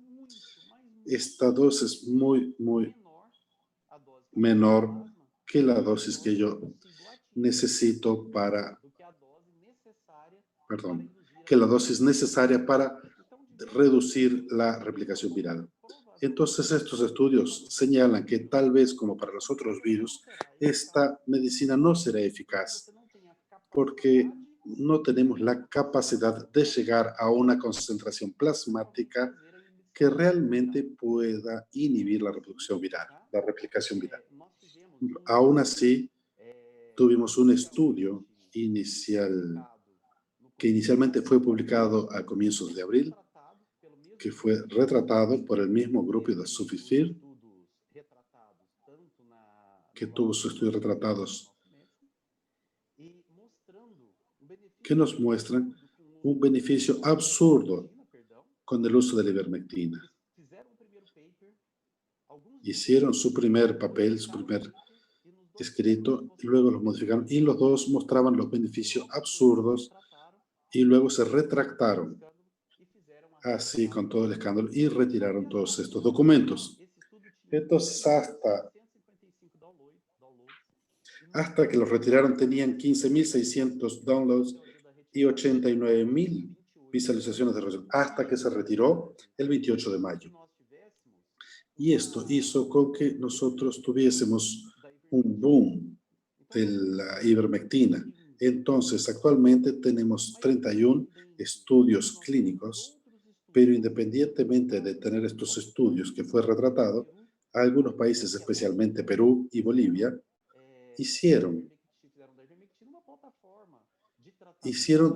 esta dosis es muy, muy menor que la dosis que yo necesito que la dosis necesaria para reducir la replicación viral. Entonces, estos estudios señalan que tal vez, como para los otros virus, esta medicina no será eficaz porque no tenemos la capacidad de llegar a una concentración plasmática que realmente pueda inhibir la reproducción viral, la replicación viral. Aún así, tuvimos un estudio que inicialmente fue publicado a comienzos de abril, que fue retratado por el mismo grupo de Sufifir, que tuvo sus estudios retratados, que nos muestran un beneficio absurdo con el uso de la ivermectina. Hicieron su primer papel, su primer escrito, y luego los modificaron, y los dos mostraban los beneficios absurdos, y luego se retractaron, así con todo el escándalo, y retiraron todos estos documentos. Entonces, hasta que los retiraron, tenían 15.600 downloads y 89.000 visualizaciones de resolución, hasta que se retiró el 28 de mayo. Y esto hizo con que nosotros tuviésemos un boom de la ivermectina. Entonces, actualmente tenemos 31 estudios clínicos, pero independientemente de tener estos estudios que fue retratado, algunos países, especialmente Perú y Bolivia, hicieron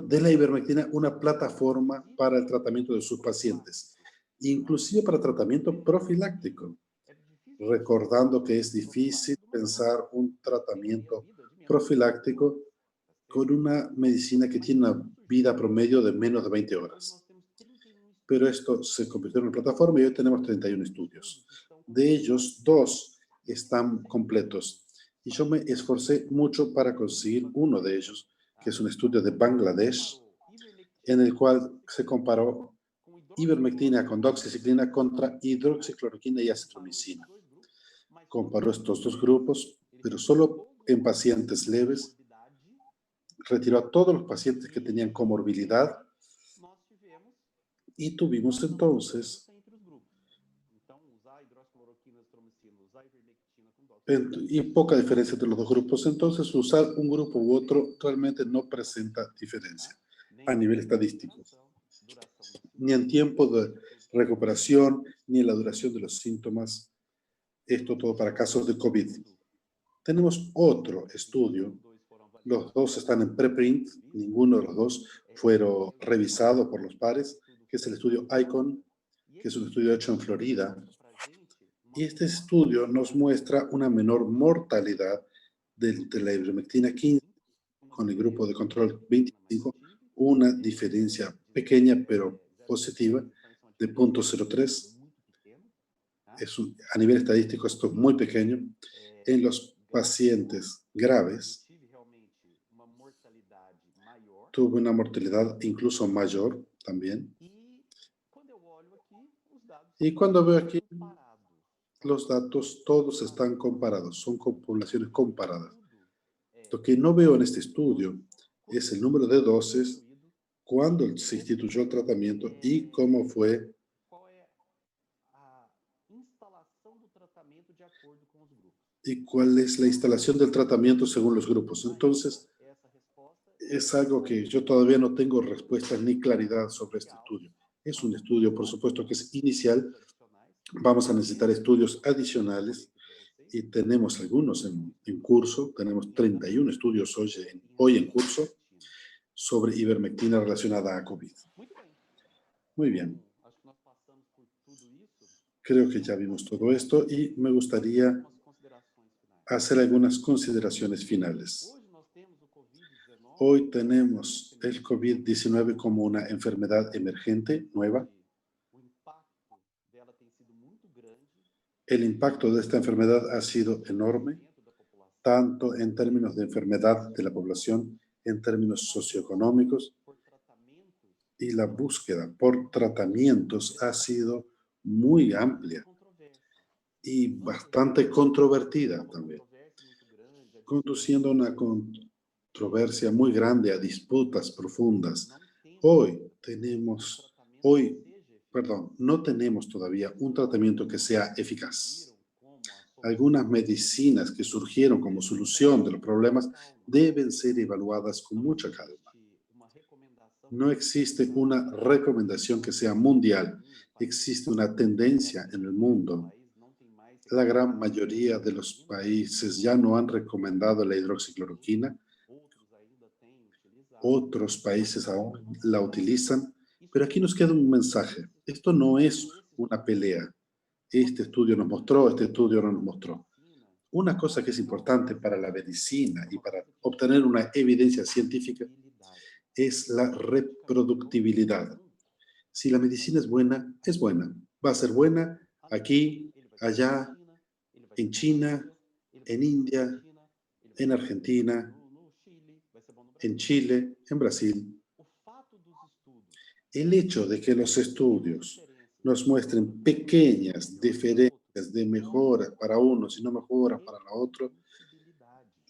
de la ivermectina una plataforma para el tratamiento de sus pacientes, inclusive para tratamiento profiláctico, recordando que es difícil pensar un tratamiento profiláctico con una medicina que tiene una vida promedio de menos de 20 horas. Pero esto se convirtió en una plataforma y hoy tenemos 31 estudios. De ellos, 2 están completos. Y yo me esforcé mucho para conseguir uno de ellos, que es un estudio de Bangladesh, en el cual se comparó ivermectina con doxiciclina contra hidroxicloroquina y acitromicina. Comparó estos dos grupos, pero solo en pacientes leves. Retiró a todos los pacientes que tenían comorbilidad y tuvimos entonces Y poca diferencia entre los dos grupos. Entonces, usar un grupo u otro realmente no presenta diferencia a nivel estadístico, ni en tiempo de recuperación, ni en la duración de los síntomas. Esto todo para casos de COVID. Tenemos otro estudio. Los dos están en preprint. Ninguno de los dos fueron revisados por los pares, que es el estudio ICON, que es un estudio hecho en Florida. Y este estudio nos muestra una menor mortalidad de la ivermectina 15 con el grupo de control 25, una diferencia pequeña pero positiva de 0.03. A nivel estadístico esto es muy pequeño. En los pacientes graves tuvo una mortalidad incluso mayor también. Y cuando veo aquí, los datos todos están comparados, son con poblaciones comparadas. Lo que no veo en este estudio es el número de dosis, cuándo se instituyó el tratamiento y cómo fue y cuál es la instalación del tratamiento según los grupos. Entonces, es algo que yo todavía no tengo respuesta ni claridad sobre este estudio. Es un estudio, por supuesto, que es inicial. Vamos a necesitar estudios adicionales y tenemos algunos en curso. Tenemos 31 estudios hoy en curso sobre ivermectina relacionada a COVID. Muy bien. Creo que ya vimos todo esto y me gustaría hacer algunas consideraciones finales. Hoy tenemos el COVID-19 como una enfermedad emergente, nueva. El impacto de esta enfermedad ha sido enorme, tanto en términos de enfermedad de la población, en términos socioeconómicos, y la búsqueda por tratamientos ha sido muy amplia y bastante controvertida también, conduciendo a una controversia muy grande, a disputas profundas. No tenemos todavía un tratamiento que sea eficaz. Algunas medicinas que surgieron como solución de los problemas deben ser evaluadas con mucha calma. No existe una recomendación que sea mundial. Existe una tendencia en el mundo. La gran mayoría de los países ya no han recomendado la hidroxicloroquina. Otros países aún la utilizan. Pero aquí nos queda un mensaje. Esto no es una pelea. Este estudio nos mostró, este estudio no nos mostró. Una cosa que es importante para la medicina y para obtener una evidencia científica es la reproductibilidad. Si la medicina es buena, es buena. Va a ser buena aquí, allá, en China, en India, en Argentina, en Chile, en Brasil. El hecho de que los estudios nos muestren pequeñas diferencias de mejora para unos y no mejora para la otra,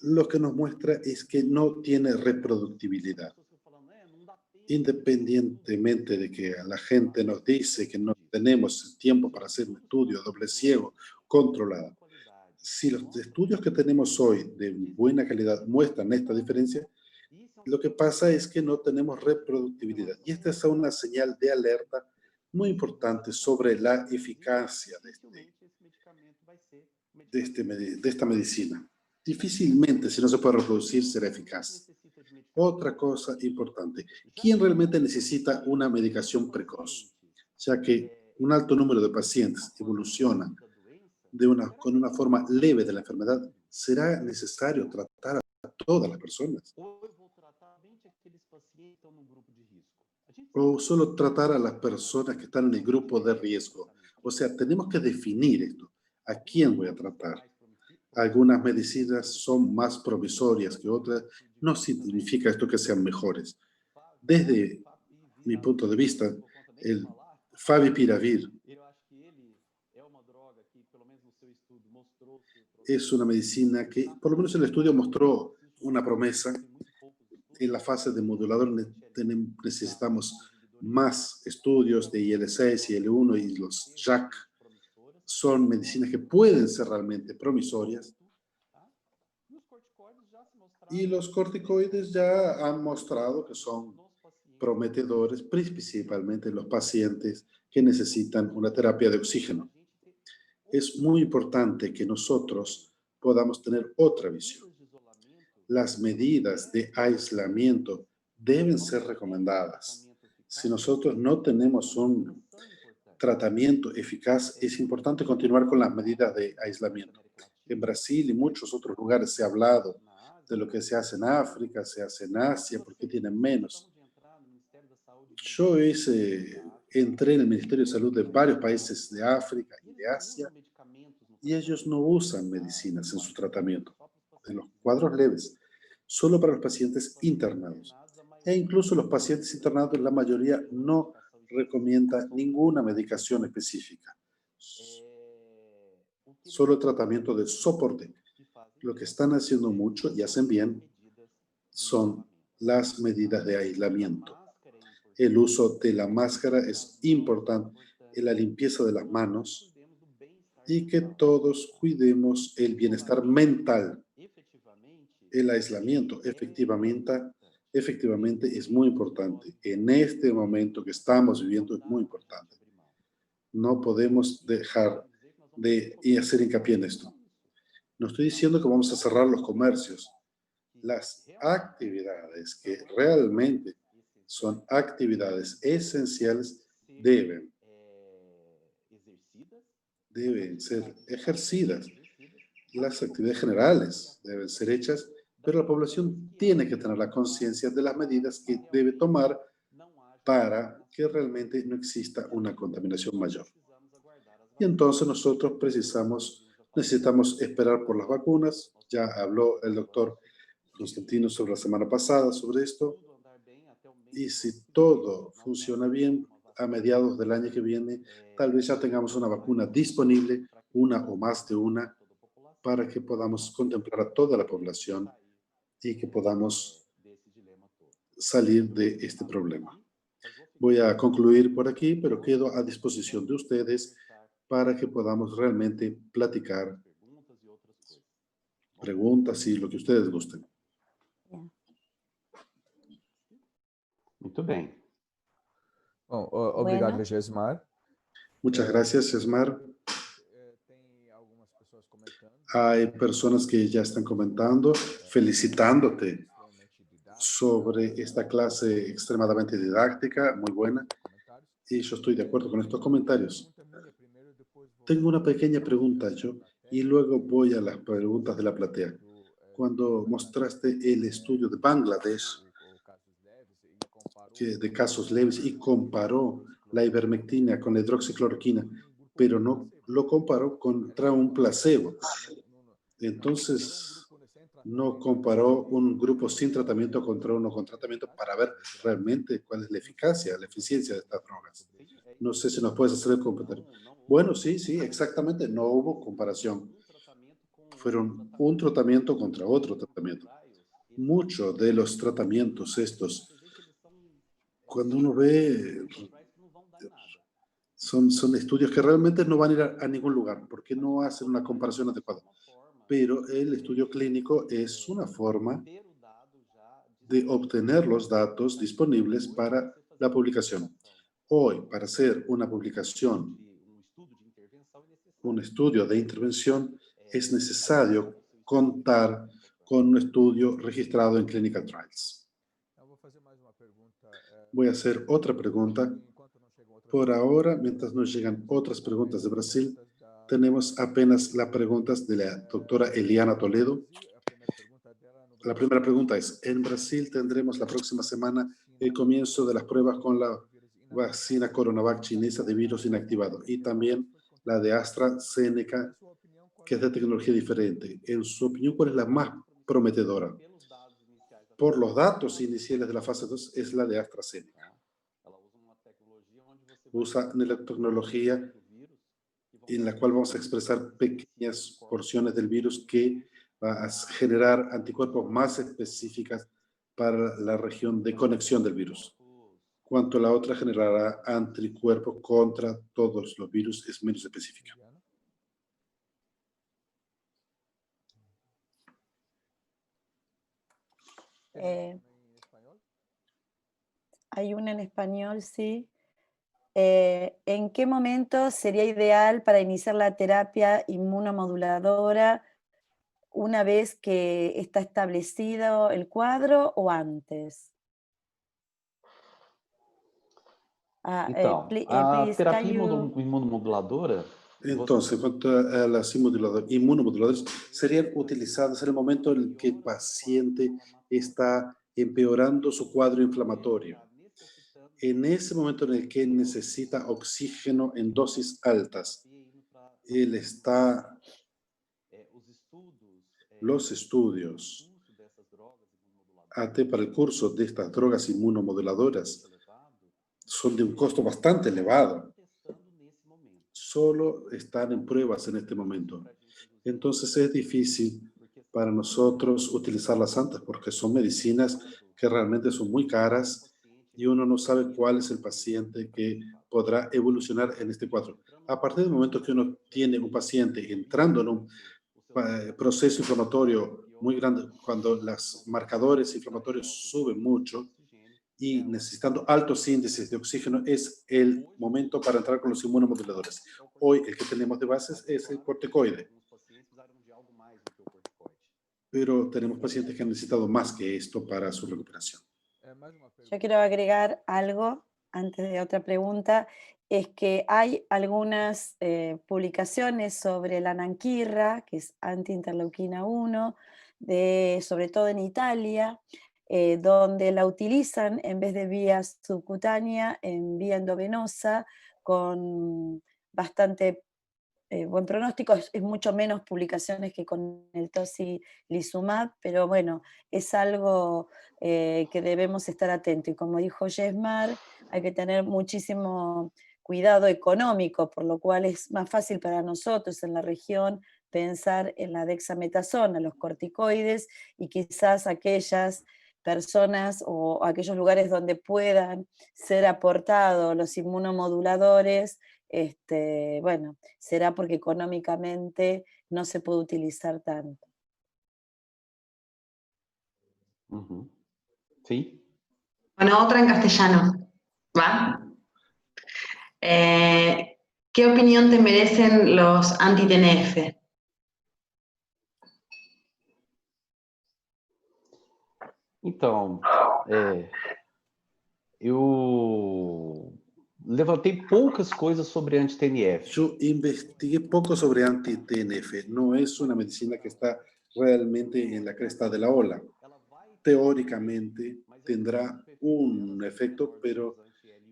lo que nos muestra es que no tiene reproductibilidad. Independientemente de que la gente nos dice que no tenemos tiempo para hacer un estudio doble ciego controlado, si los estudios que tenemos hoy de buena calidad muestran esta diferencia, lo que pasa es que no tenemos reproductibilidad. Y esta es una señal de alerta muy importante sobre la eficacia de esta medicina. Difícilmente, si no se puede reproducir, será eficaz. Otra cosa importante, ¿quién realmente necesita una medicación precoz? Ya que un alto número de pacientes evolucionan con una forma leve de la enfermedad, ¿será necesario tratar a todas las personas? ¿O solo tratar a las personas que están en el grupo de riesgo? O sea, tenemos que definir esto. ¿A quién voy a tratar? Algunas medicinas son más provisorias que otras. No significa esto que sean mejores. Desde mi punto de vista, el favipiravir es una medicina que, por lo menos el estudio mostró una promesa. En la fase de modulador necesitamos más estudios de IL-6, IL-1 y los JAK. son medicinas que pueden ser realmente promisorias. Y los corticoides ya han mostrado que son prometedores, principalmente en los pacientes que necesitan una terapia de oxígeno. Es muy importante que nosotros podamos tener otra visión. Las medidas de aislamiento deben ser recomendadas. Si nosotros no tenemos un tratamiento eficaz, es importante continuar con las medidas de aislamiento. En Brasil y muchos otros lugares se ha hablado de lo que se hace en África, se hace en Asia, porque tienen menos. Yo entré en el Ministerio de Salud de varios países de África y de Asia y ellos no usan medicinas en su tratamiento, en los cuadros leves, solo para los pacientes internados. E incluso los pacientes internados, la mayoría no recomienda ninguna medicación específica, solo tratamiento de soporte. Lo que están haciendo mucho y hacen bien son las medidas de aislamiento. El uso de la máscara es importante en la limpieza de las manos y que todos cuidemos el bienestar mental. El aislamiento efectivamente es muy importante. En este momento que estamos viviendo es muy importante. No podemos dejar de hacer hincapié en esto. No estoy diciendo que vamos a cerrar los comercios. Las actividades que realmente son actividades esenciales deben ser ejercidas. Las actividades generales deben ser hechas, pero la población tiene que tener la conciencia de las medidas que debe tomar para que realmente no exista una contaminación mayor. Y entonces nosotros necesitamos esperar por las vacunas. Ya habló el doctor Constantino sobre la semana pasada sobre esto. Y si todo funciona bien, a mediados del año que viene, tal vez ya tengamos una vacuna disponible, una o más de una, para que podamos contemplar a toda la población y que podamos salir de este problema. Voy a concluir por aquí, pero quedo a disposición de ustedes para que podamos realmente platicar preguntas y lo que ustedes gusten. Muito bem. Bom, obrigado, Bueno. Gesmar. Muchas gracias, Esmar. Tem algumas pessoas comentando. Hay personas que ya están comentando, felicitándote sobre esta clase extremadamente didáctica, muy buena, y yo estoy de acuerdo con estos comentarios. Tengo una pequeña pregunta yo, y luego voy a las preguntas de la platea. Cuando mostraste el estudio de Bangladesh, de casos leves, y comparó la ivermectina con la hidroxicloroquina, pero no lo comparó contra un placebo. Entonces, no comparó un grupo sin tratamiento contra uno con tratamiento para ver realmente cuál es la eficacia, la eficiencia de estas drogas. No sé si nos puedes hacer el comentario. Bueno, sí, exactamente. No hubo comparación. Fueron un tratamiento contra otro tratamiento. Muchos de los tratamientos estos, cuando uno ve, son estudios que realmente no van a ir a ningún lugar porque no hacen una comparación adecuada. Pero el estudio clínico es una forma de obtener los datos disponibles para la publicación. Hoy, para hacer una publicación, un estudio de intervención, es necesario contar con un estudio registrado en Clinical Trials. Voy a hacer otra pregunta. Por ahora, mientras nos llegan otras preguntas de Brasil, tenemos apenas las preguntas de la doctora Eliana Toledo. La primera pregunta es, en Brasil tendremos la próxima semana el comienzo de las pruebas con la vacuna Coronavac chinesa de virus inactivado y también la de AstraZeneca, que es de tecnología diferente. En su opinión, ¿cuál es la más prometedora? Por los datos iniciales de la fase 2, es la de AstraZeneca. Usa la tecnología en la cual vamos a expresar pequeñas porciones del virus que va a generar anticuerpos más específicas para la región de conexión del virus. Cuanto la otra generará anticuerpos contra todos los virus, es menos específica. Eh, em espanhol? Hay una en español, sí. ¿En qué momento sería ideal para iniciar la terapia inmunomoduladora una vez que está establecido el cuadro o antes? Então, a Please, can terapia you... imunomoduladora, Entonces, en cuanto a las inmunomoduladores, serían utilizadas en el momento en el que el paciente está empeorando su cuadro inflamatorio. En ese momento en el que necesita oxígeno en dosis altas, él está, los estudios AT para el curso de estas drogas inmunomoduladoras son de un costo bastante elevado. Solo están en pruebas en este momento. Entonces es difícil para nosotros utilizarlas antes porque son medicinas que realmente son muy caras y uno no sabe cuál es el paciente que podrá evolucionar en este cuadro. A partir del momento que uno tiene un paciente entrando en un proceso inflamatorio muy grande, cuando los marcadores inflamatorios suben mucho y necesitando altos índices de oxígeno, es el momento para entrar con los inmunomoduladores. Hoy el que tenemos de bases es el corticoide, pero tenemos pacientes que han necesitado más que esto para su recuperación. Mais uma pergunta. Yo quiero agregar algo antes de otra pregunta, es que hay algunas publicaciones sobre la nanquirra, que es antiinterleuquina 1, sobre todo en Italia, donde la utilizan en vez de vía subcutánea, en vía endovenosa, con bastante buen pronóstico. Es mucho menos publicaciones que con el tocilizumab, pero bueno, es algo que debemos estar atentos. Y como dijo Yesmar, hay que tener muchísimo cuidado económico, por lo cual es más fácil para nosotros en la región pensar en la dexametasona, los corticoides, y quizás aquellas personas o aquellos lugares donde puedan ser aportados los inmunomoduladores, bueno, será porque económicamente no se puede utilizar tanto. Sí. Bueno, otra en castellano, ¿va? ¿Qué opinión te merecen los anti-TNF? Então, eu levantei poucas coisas sobre anti-TNF. Yo investigué poco sobre anti-TNF. No es una medicina que está realmente en la cresta de la ola. Teóricamente tendrá un efecto, pero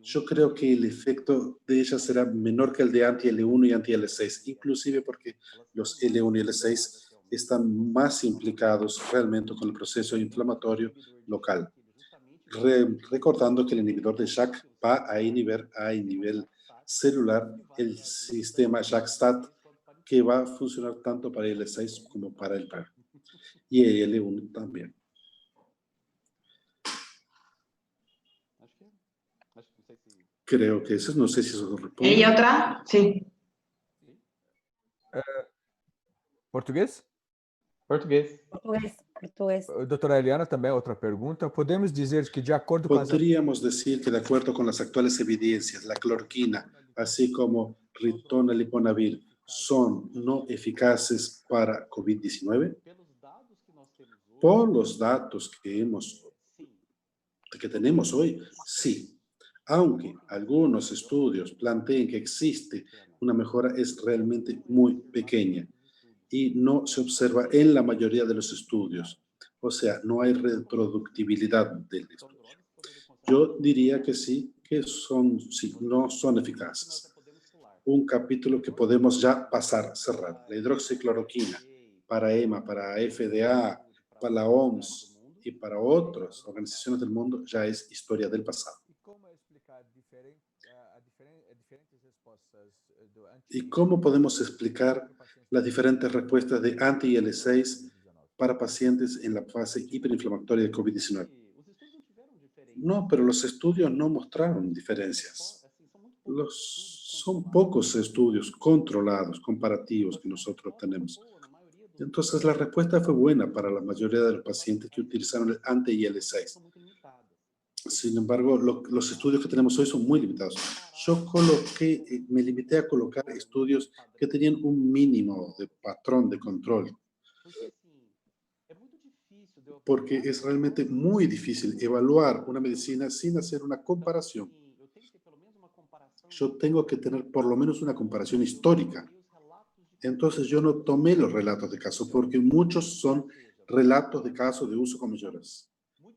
yo creo que el efecto de ella será menor que el de anti-L1 y anti-L6, inclusive porque los L1 y L6 están más implicados realmente con el proceso inflamatorio local. Recordando que el inhibidor de JAK va a inhibir a nivel celular el sistema JAK-STAT, que va a funcionar tanto para el L6 como para el PAR. Y el L1 también. Creo que eso, no sé si eso responde. ¿Y otra? Sí. Português? Português. Portugués. Doutora Eliana, também outra pergunta. Podemos dizer que, de acordo com as... Podríamos decir que de acuerdo con las actuales evidencias, la cloroquina, así como ritonavir, son no eficaces para COVID-19? Por los datos que tenemos hoy, sí. Aunque algunos estudios planteen que existe una mejora, es realmente muy pequeña y no se observa en la mayoría de los estudios. O sea, no hay reproductibilidad del estudio. Yo diría que sí, sí, no son eficaces. Un capítulo que podemos ya pasar, cerrar. La hidroxicloroquina para EMA, para FDA, para la OMS y para otras organizaciones del mundo ya es historia del pasado. ¿Y cómo podemos explicar las diferentes respuestas de anti-IL-6 para pacientes en la fase hiperinflamatoria de COVID-19? No, pero los estudios no mostraron diferencias. Son pocos estudios controlados, comparativos que nosotros tenemos. Entonces, la respuesta fue buena para la mayoría de los pacientes que utilizaron el anti-IL-6. Sin embargo, los estudios que tenemos hoy son muy limitados. Yo me limité a colocar estudios que tenían un mínimo de patrón de control, porque es realmente muy difícil evaluar una medicina sin hacer una comparación. Yo tengo que tener por lo menos una comparación histórica. Entonces, yo no tomé los relatos de caso, porque muchos son relatos de caso de uso con mejoras.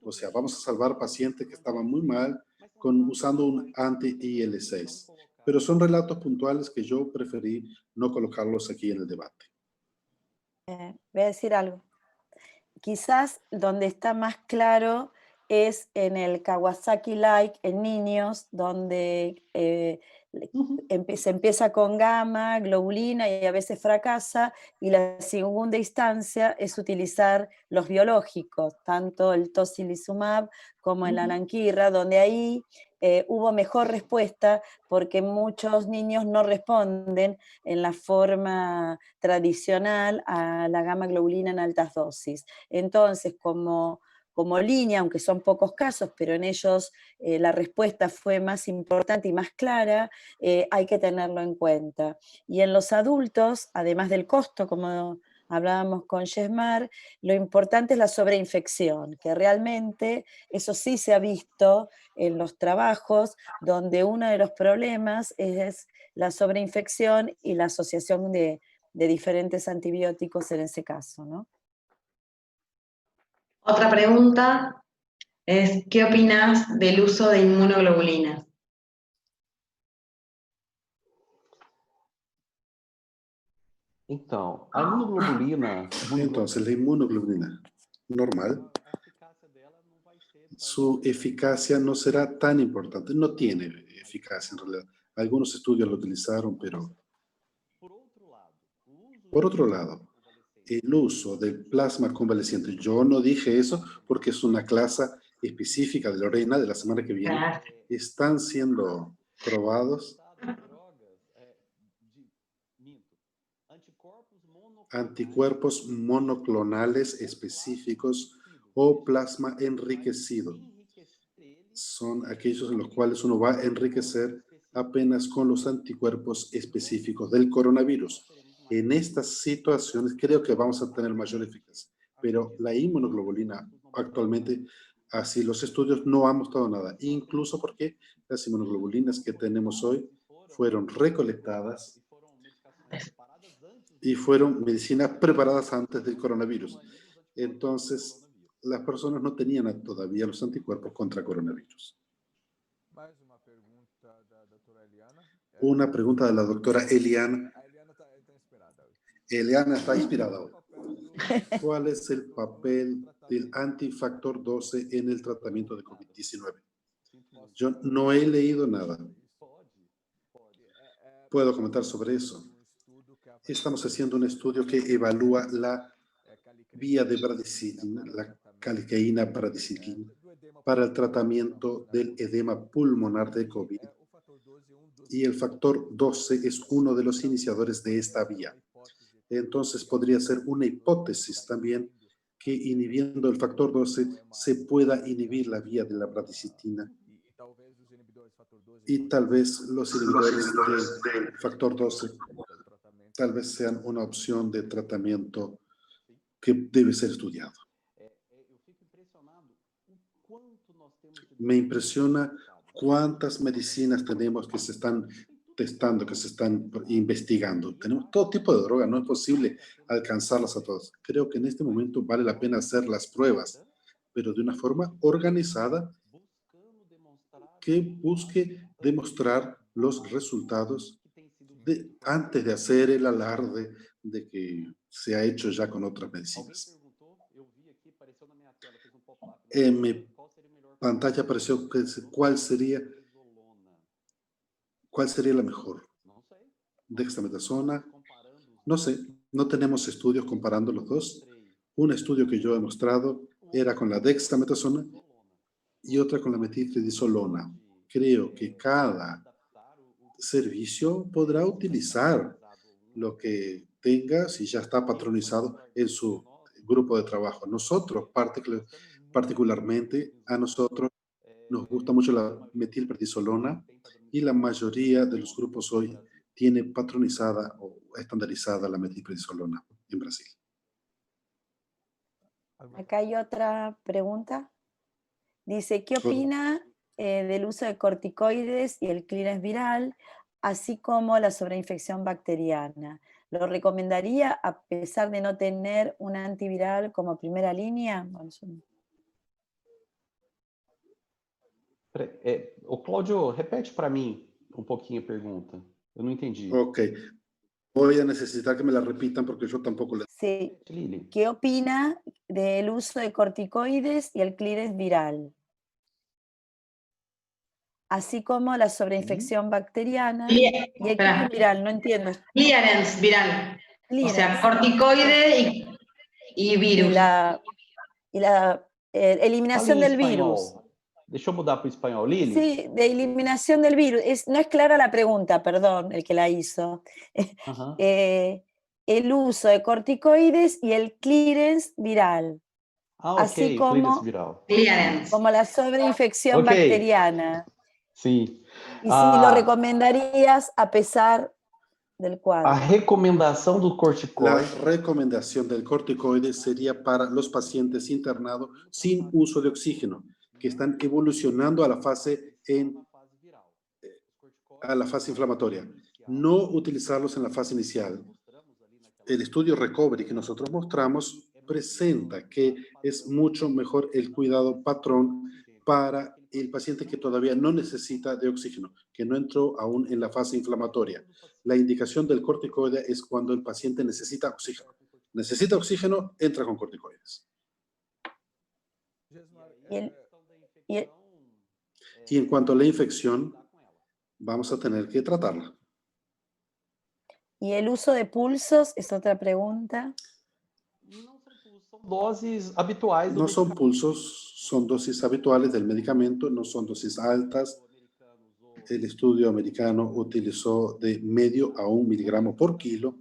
O sea, vamos a salvar pacientes que estaban muy mal usando un anti-IL-6. Pero son relatos puntuales que yo preferí no colocarlos aquí en el debate. Voy a decir algo. Quizás donde está más claro es en el Kawasaki-like en niños, donde se empieza con gamma, globulina y a veces fracasa, y la segunda instancia es utilizar los biológicos, tanto el tocilizumab como el ananquirra, donde ahí hubo mejor respuesta porque muchos niños no responden en la forma tradicional a la gamma globulina en altas dosis. Entonces, como línea, aunque son pocos casos, pero en ellos la respuesta fue más importante y más clara, hay que tenerlo en cuenta. Y en los adultos, además del costo, como hablábamos con Yesmar, lo importante es la sobreinfección, que realmente eso sí se ha visto en los trabajos, donde uno de los problemas es la sobreinfección y la asociación de diferentes antibióticos en ese caso, ¿no? Otra pregunta es, ¿qué opinas del uso de inmunoglobulinas? Então, a imunoglobulina... Entonces, la inmunoglobulina normal, su eficacia no será tan importante. No tiene eficacia en realidad. Algunos estudios lo utilizaron, pero... Por otro lado, el uso del plasma convaleciente, yo no dije eso porque es una clase específica de Lorena de la semana que viene. Gracias. Están siendo probados anticuerpos monoclonales específicos o plasma enriquecido. Son aquellos en los cuales uno va a enriquecer apenas con los anticuerpos específicos del coronavirus. En estas situaciones creo que vamos a tener mayor eficacia, pero la inmunoglobulina actualmente, así los estudios no han mostrado nada, incluso porque las inmunoglobulinas que tenemos hoy fueron recolectadas y fueron medicinas preparadas antes del coronavirus. Entonces, las personas no tenían todavía los anticuerpos contra coronavirus. Una pregunta de la doctora Eliana. Eliana está inspirada hoy. ¿Cuál es el papel del antifactor 12 en el tratamiento de COVID-19? Yo no he leído nada. Puedo comentar sobre eso. Estamos haciendo un estudio que evalúa la vía de bradicilina, la calicaína bradicilina, para el tratamiento del edema pulmonar de COVID. Y el factor 12 es uno de los iniciadores de esta vía. Entonces podría ser una hipótesis también que inhibiendo el factor 12 se pueda inhibir la vía de la bradicitina. Y tal vez los inhibidores del factor 12 tal vez sean una opción de tratamiento que debe ser estudiado. Me impresiona cuántas medicinas tenemos que se están testando, que se están investigando. Tenemos todo tipo de droga, no es posible alcanzarlas a todas. Creo que en este momento vale la pena hacer las pruebas, pero de una forma organizada que busque demostrar los resultados antes de hacer el alarde de que se ha hecho ya con otras medicinas. En mi pantalla apareció cuál sería la mejor. Dexametasona. No sé, no tenemos estudios comparando los dos. Un estudio que yo he mostrado era con la dexametasona y otra con la metilprednisolona. Creo que cada servicio podrá utilizar lo que tenga, si ya está patronizado en su grupo de trabajo. Nosotros, particularmente, a nosotros nos gusta mucho la metilprednisolona y la mayoría de los grupos hoy tiene patronizada o estandarizada la metilprednisolona en Brasil. Acá hay otra pregunta. Dice, ¿qué opina del uso de corticoides y el clearance viral, así como la sobreinfección bacteriana? ¿Lo recomendaría a pesar de no tener un antiviral como primera línea? Bueno, O Cláudio, repete para mim pouquinho a pergunta. Eu não entendi. Ok. Voy a necesitar que me la repitan porque yo tampoco le... sí. Lili. ¿Qué opina del uso de corticoides y el clearance viral? Así como la sobreinfección bacteriana y el Espera. clearance viral, no entiendo. Clearance viral. O sea, Clearance. corticoide y virus. Y la eliminación Fala em del virus. espanhol. Deixa eu mudar para o espanhol. Lili? Sí, de eliminación del virus. No es clara la pregunta, perdón, el que la hizo. Aham. El uso de corticoides y el clearance viral, Ah, así ok. Clearance como, viral. Clearance. como la sobreinfección Ok. bacteriana. Sim. Y si lo recomendarías a pesar del A cuadro. recomendação do La corticoide recomendación del corticoide sería para los pacientes internados sin uso de oxígeno, que están evolucionando a la fase inflamatoria. No utilizarlos en la fase inicial. El estudio Recovery que nosotros mostramos presenta que es mucho mejor el cuidado patrón para el paciente que todavía no necesita de oxígeno, que no entró aún en la fase inflamatoria. La indicación del corticoide es cuando el paciente necesita oxígeno. Necesita oxígeno, entra con corticoides. Y en cuanto a la infección, vamos a tener que tratarla. ¿Y el uso de pulsos? Es otra pregunta. são doses habituais do No son medicamento. pulsos, son dosis habituales del medicamento, no son dosis altas. El estudio americano utilizó de medio a 1 miligramo por kilo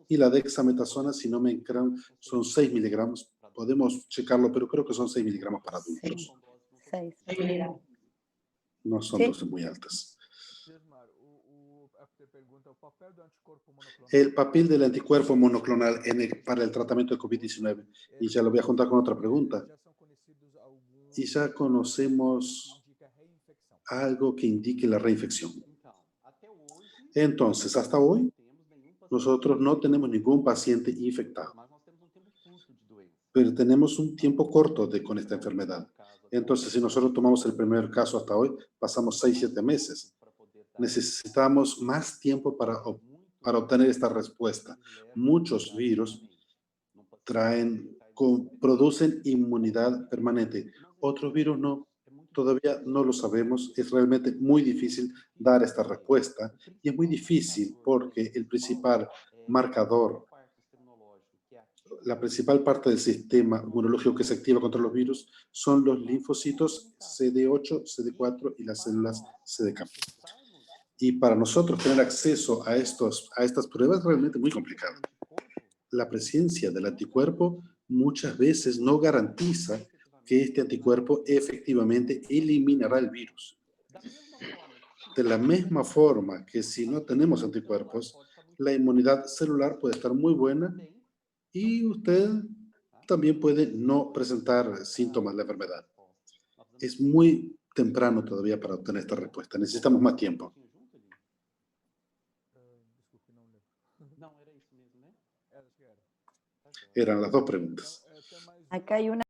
y la dexametasona, si no me equivoco, son 6 miligramos. Podemos checarlo, pero creo que son 6 miligramos para adultos. 6. No son Sí. dosis muy altas. A pergunta, o papel do anticorpo monoclonal. El papel del anticuerpo monoclonal para el tratamiento de COVID-19, y ya lo voy a juntar con otra pregunta. Já são conhecidos alguns Y ya conocemos indica reinfecção. algo que indique la reinfección. Então, até hoje, Entonces, hasta hoy, não temos nenhum paciente, nosotros no tenemos ningún paciente infectado, mas nós temos tempo curto de doença. pero tenemos un tiempo corto con esta enfermedad. Entonces, si nosotros tomamos el primer caso hasta hoy, pasamos 6-7 meses. Necesitamos más tiempo para obtener esta respuesta. Muchos virus producen inmunidad permanente. Otros virus no. Todavía no lo sabemos. Es realmente muy difícil dar esta respuesta. Y es muy difícil porque el principal marcador, la principal parte del sistema inmunológico que se activa contra los virus son los linfocitos CD8, CD4 y las células CD4. Y para nosotros tener acceso a estas pruebas es realmente muy complicado. La presencia del anticuerpo muchas veces no garantiza que este anticuerpo efectivamente eliminará el virus. De la misma forma que si no tenemos anticuerpos, la inmunidad celular puede estar muy buena y usted también puede no presentar síntomas de la enfermedad. Es muy temprano todavía para obtener esta respuesta. Necesitamos más tiempo. Desculpe, não lembro. Não, era isso mesmo, né? Acho que era. Eran las dos preguntas. Tem mais Acá hay una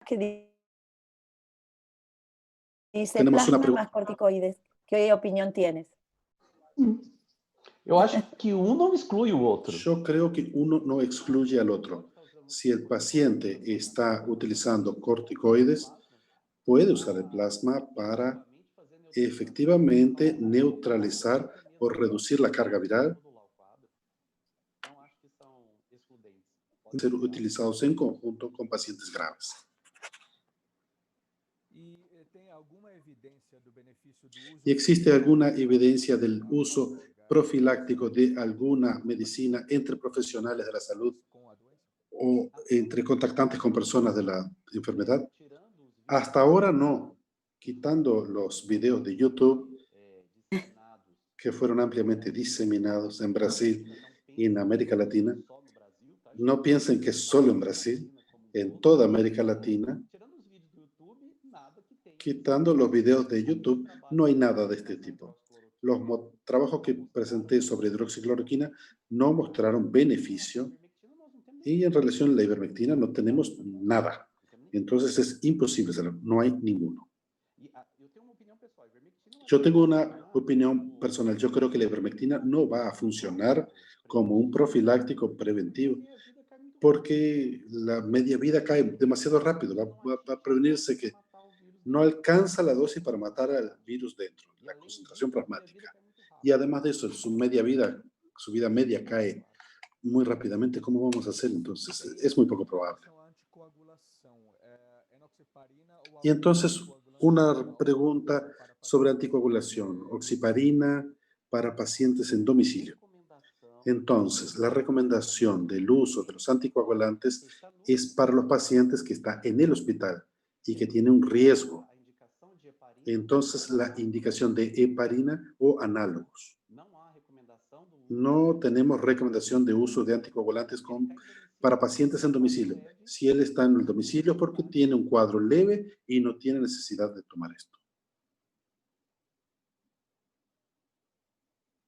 que dice Tenemos una plasma pregunta. más corticoides. ¿Qué opinión tienes? Eu acho que um não exclui o outro. Yo creo que uno no excluye al otro. Si el paciente está utilizando corticoides, puede usar el plasma para efectivamente neutralizar o reducir la carga viral, Não acho que são excludentes. ser utilizados en conjunto con pacientes graves. E tem alguma evidência do benefício do uso ¿Y existe alguna evidencia del uso profiláctico de alguna medicina entre profesionales de la salud o entre contactantes con personas de la enfermedad? Hasta ahora no, quitando los videos de YouTube que fueron ampliamente diseminados en Brasil y en América Latina. No piensen que es solo en Brasil, en toda América Latina. Quitando los videos de YouTube, no hay nada de este tipo. Los trabajos que presenté sobre hidroxicloroquina no mostraron beneficio y en relación a la ivermectina no tenemos nada. Entonces es imposible hacerlo, no hay ninguno. Yo tengo una opinión personal. Yo creo que la ivermectina no va a funcionar como un profiláctico preventivo porque la media vida cae demasiado rápido. Va a prevenirse que no alcanza la dosis para matar al virus dentro, la concentración plasmática. Y además de eso, su vida media cae muy rápidamente. ¿Cómo vamos a hacer? Entonces, es muy poco probable. Y entonces, una pregunta sobre anticoagulación, oxiparina para pacientes en domicilio. Entonces, la recomendación del uso de los anticoagulantes es para los pacientes que están en el hospital y que tienen un riesgo. Entonces, la indicación de heparina o análogos. No tenemos recomendación de uso de anticoagulantes para pacientes en domicilio. Si él está en el domicilio es porque tiene un cuadro leve y no tiene necesidad de tomar esto.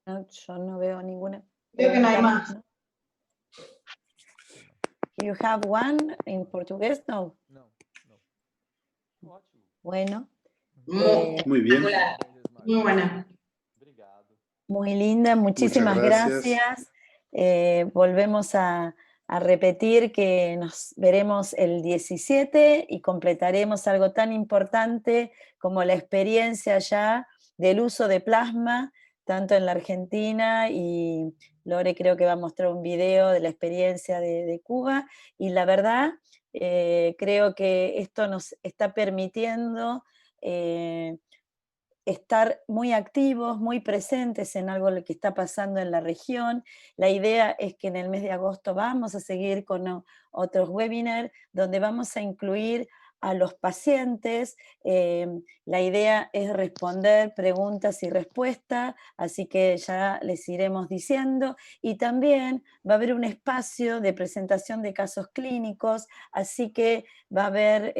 No, yo no veo ninguna. Creo que no hay más. You have one in portugués? No. Bueno. Muy bien. Muy buena. Muy linda, muchísimas gracias. Volvemos a repetir que nos veremos el 17 y completaremos algo tan importante como la experiencia ya del uso de plasma, tanto en la Argentina, y Lore creo que va a mostrar un video de la experiencia de Cuba, y la verdad creo que esto nos está permitiendo estar muy activos, muy presentes en algo que está pasando en la región. La idea es que en el mes de agosto vamos a seguir con otros webinars donde vamos a incluir a los pacientes. La idea es responder preguntas y respuestas, así que ya les iremos diciendo. Y también va a haber un espacio de presentación de casos clínicos, así que va a haber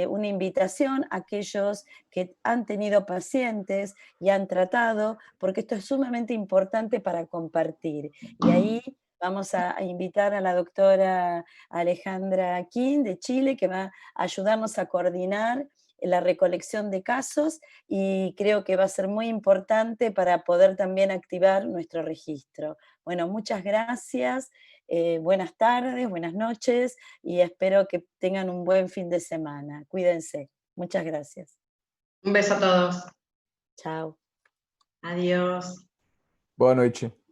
una invitación a aquellos que han tenido pacientes y han tratado, porque esto es sumamente importante para compartir. Y ahí vamos a invitar a la doctora Alejandra King de Chile, que va a ayudarnos a coordinar la recolección de casos, y creo que va a ser muy importante para poder también activar nuestro registro. Bueno, muchas gracias, buenas tardes, buenas noches, y espero que tengan un buen fin de semana. Cuídense. Muchas gracias. Un beso a todos. Chao. Adiós. Boa noite.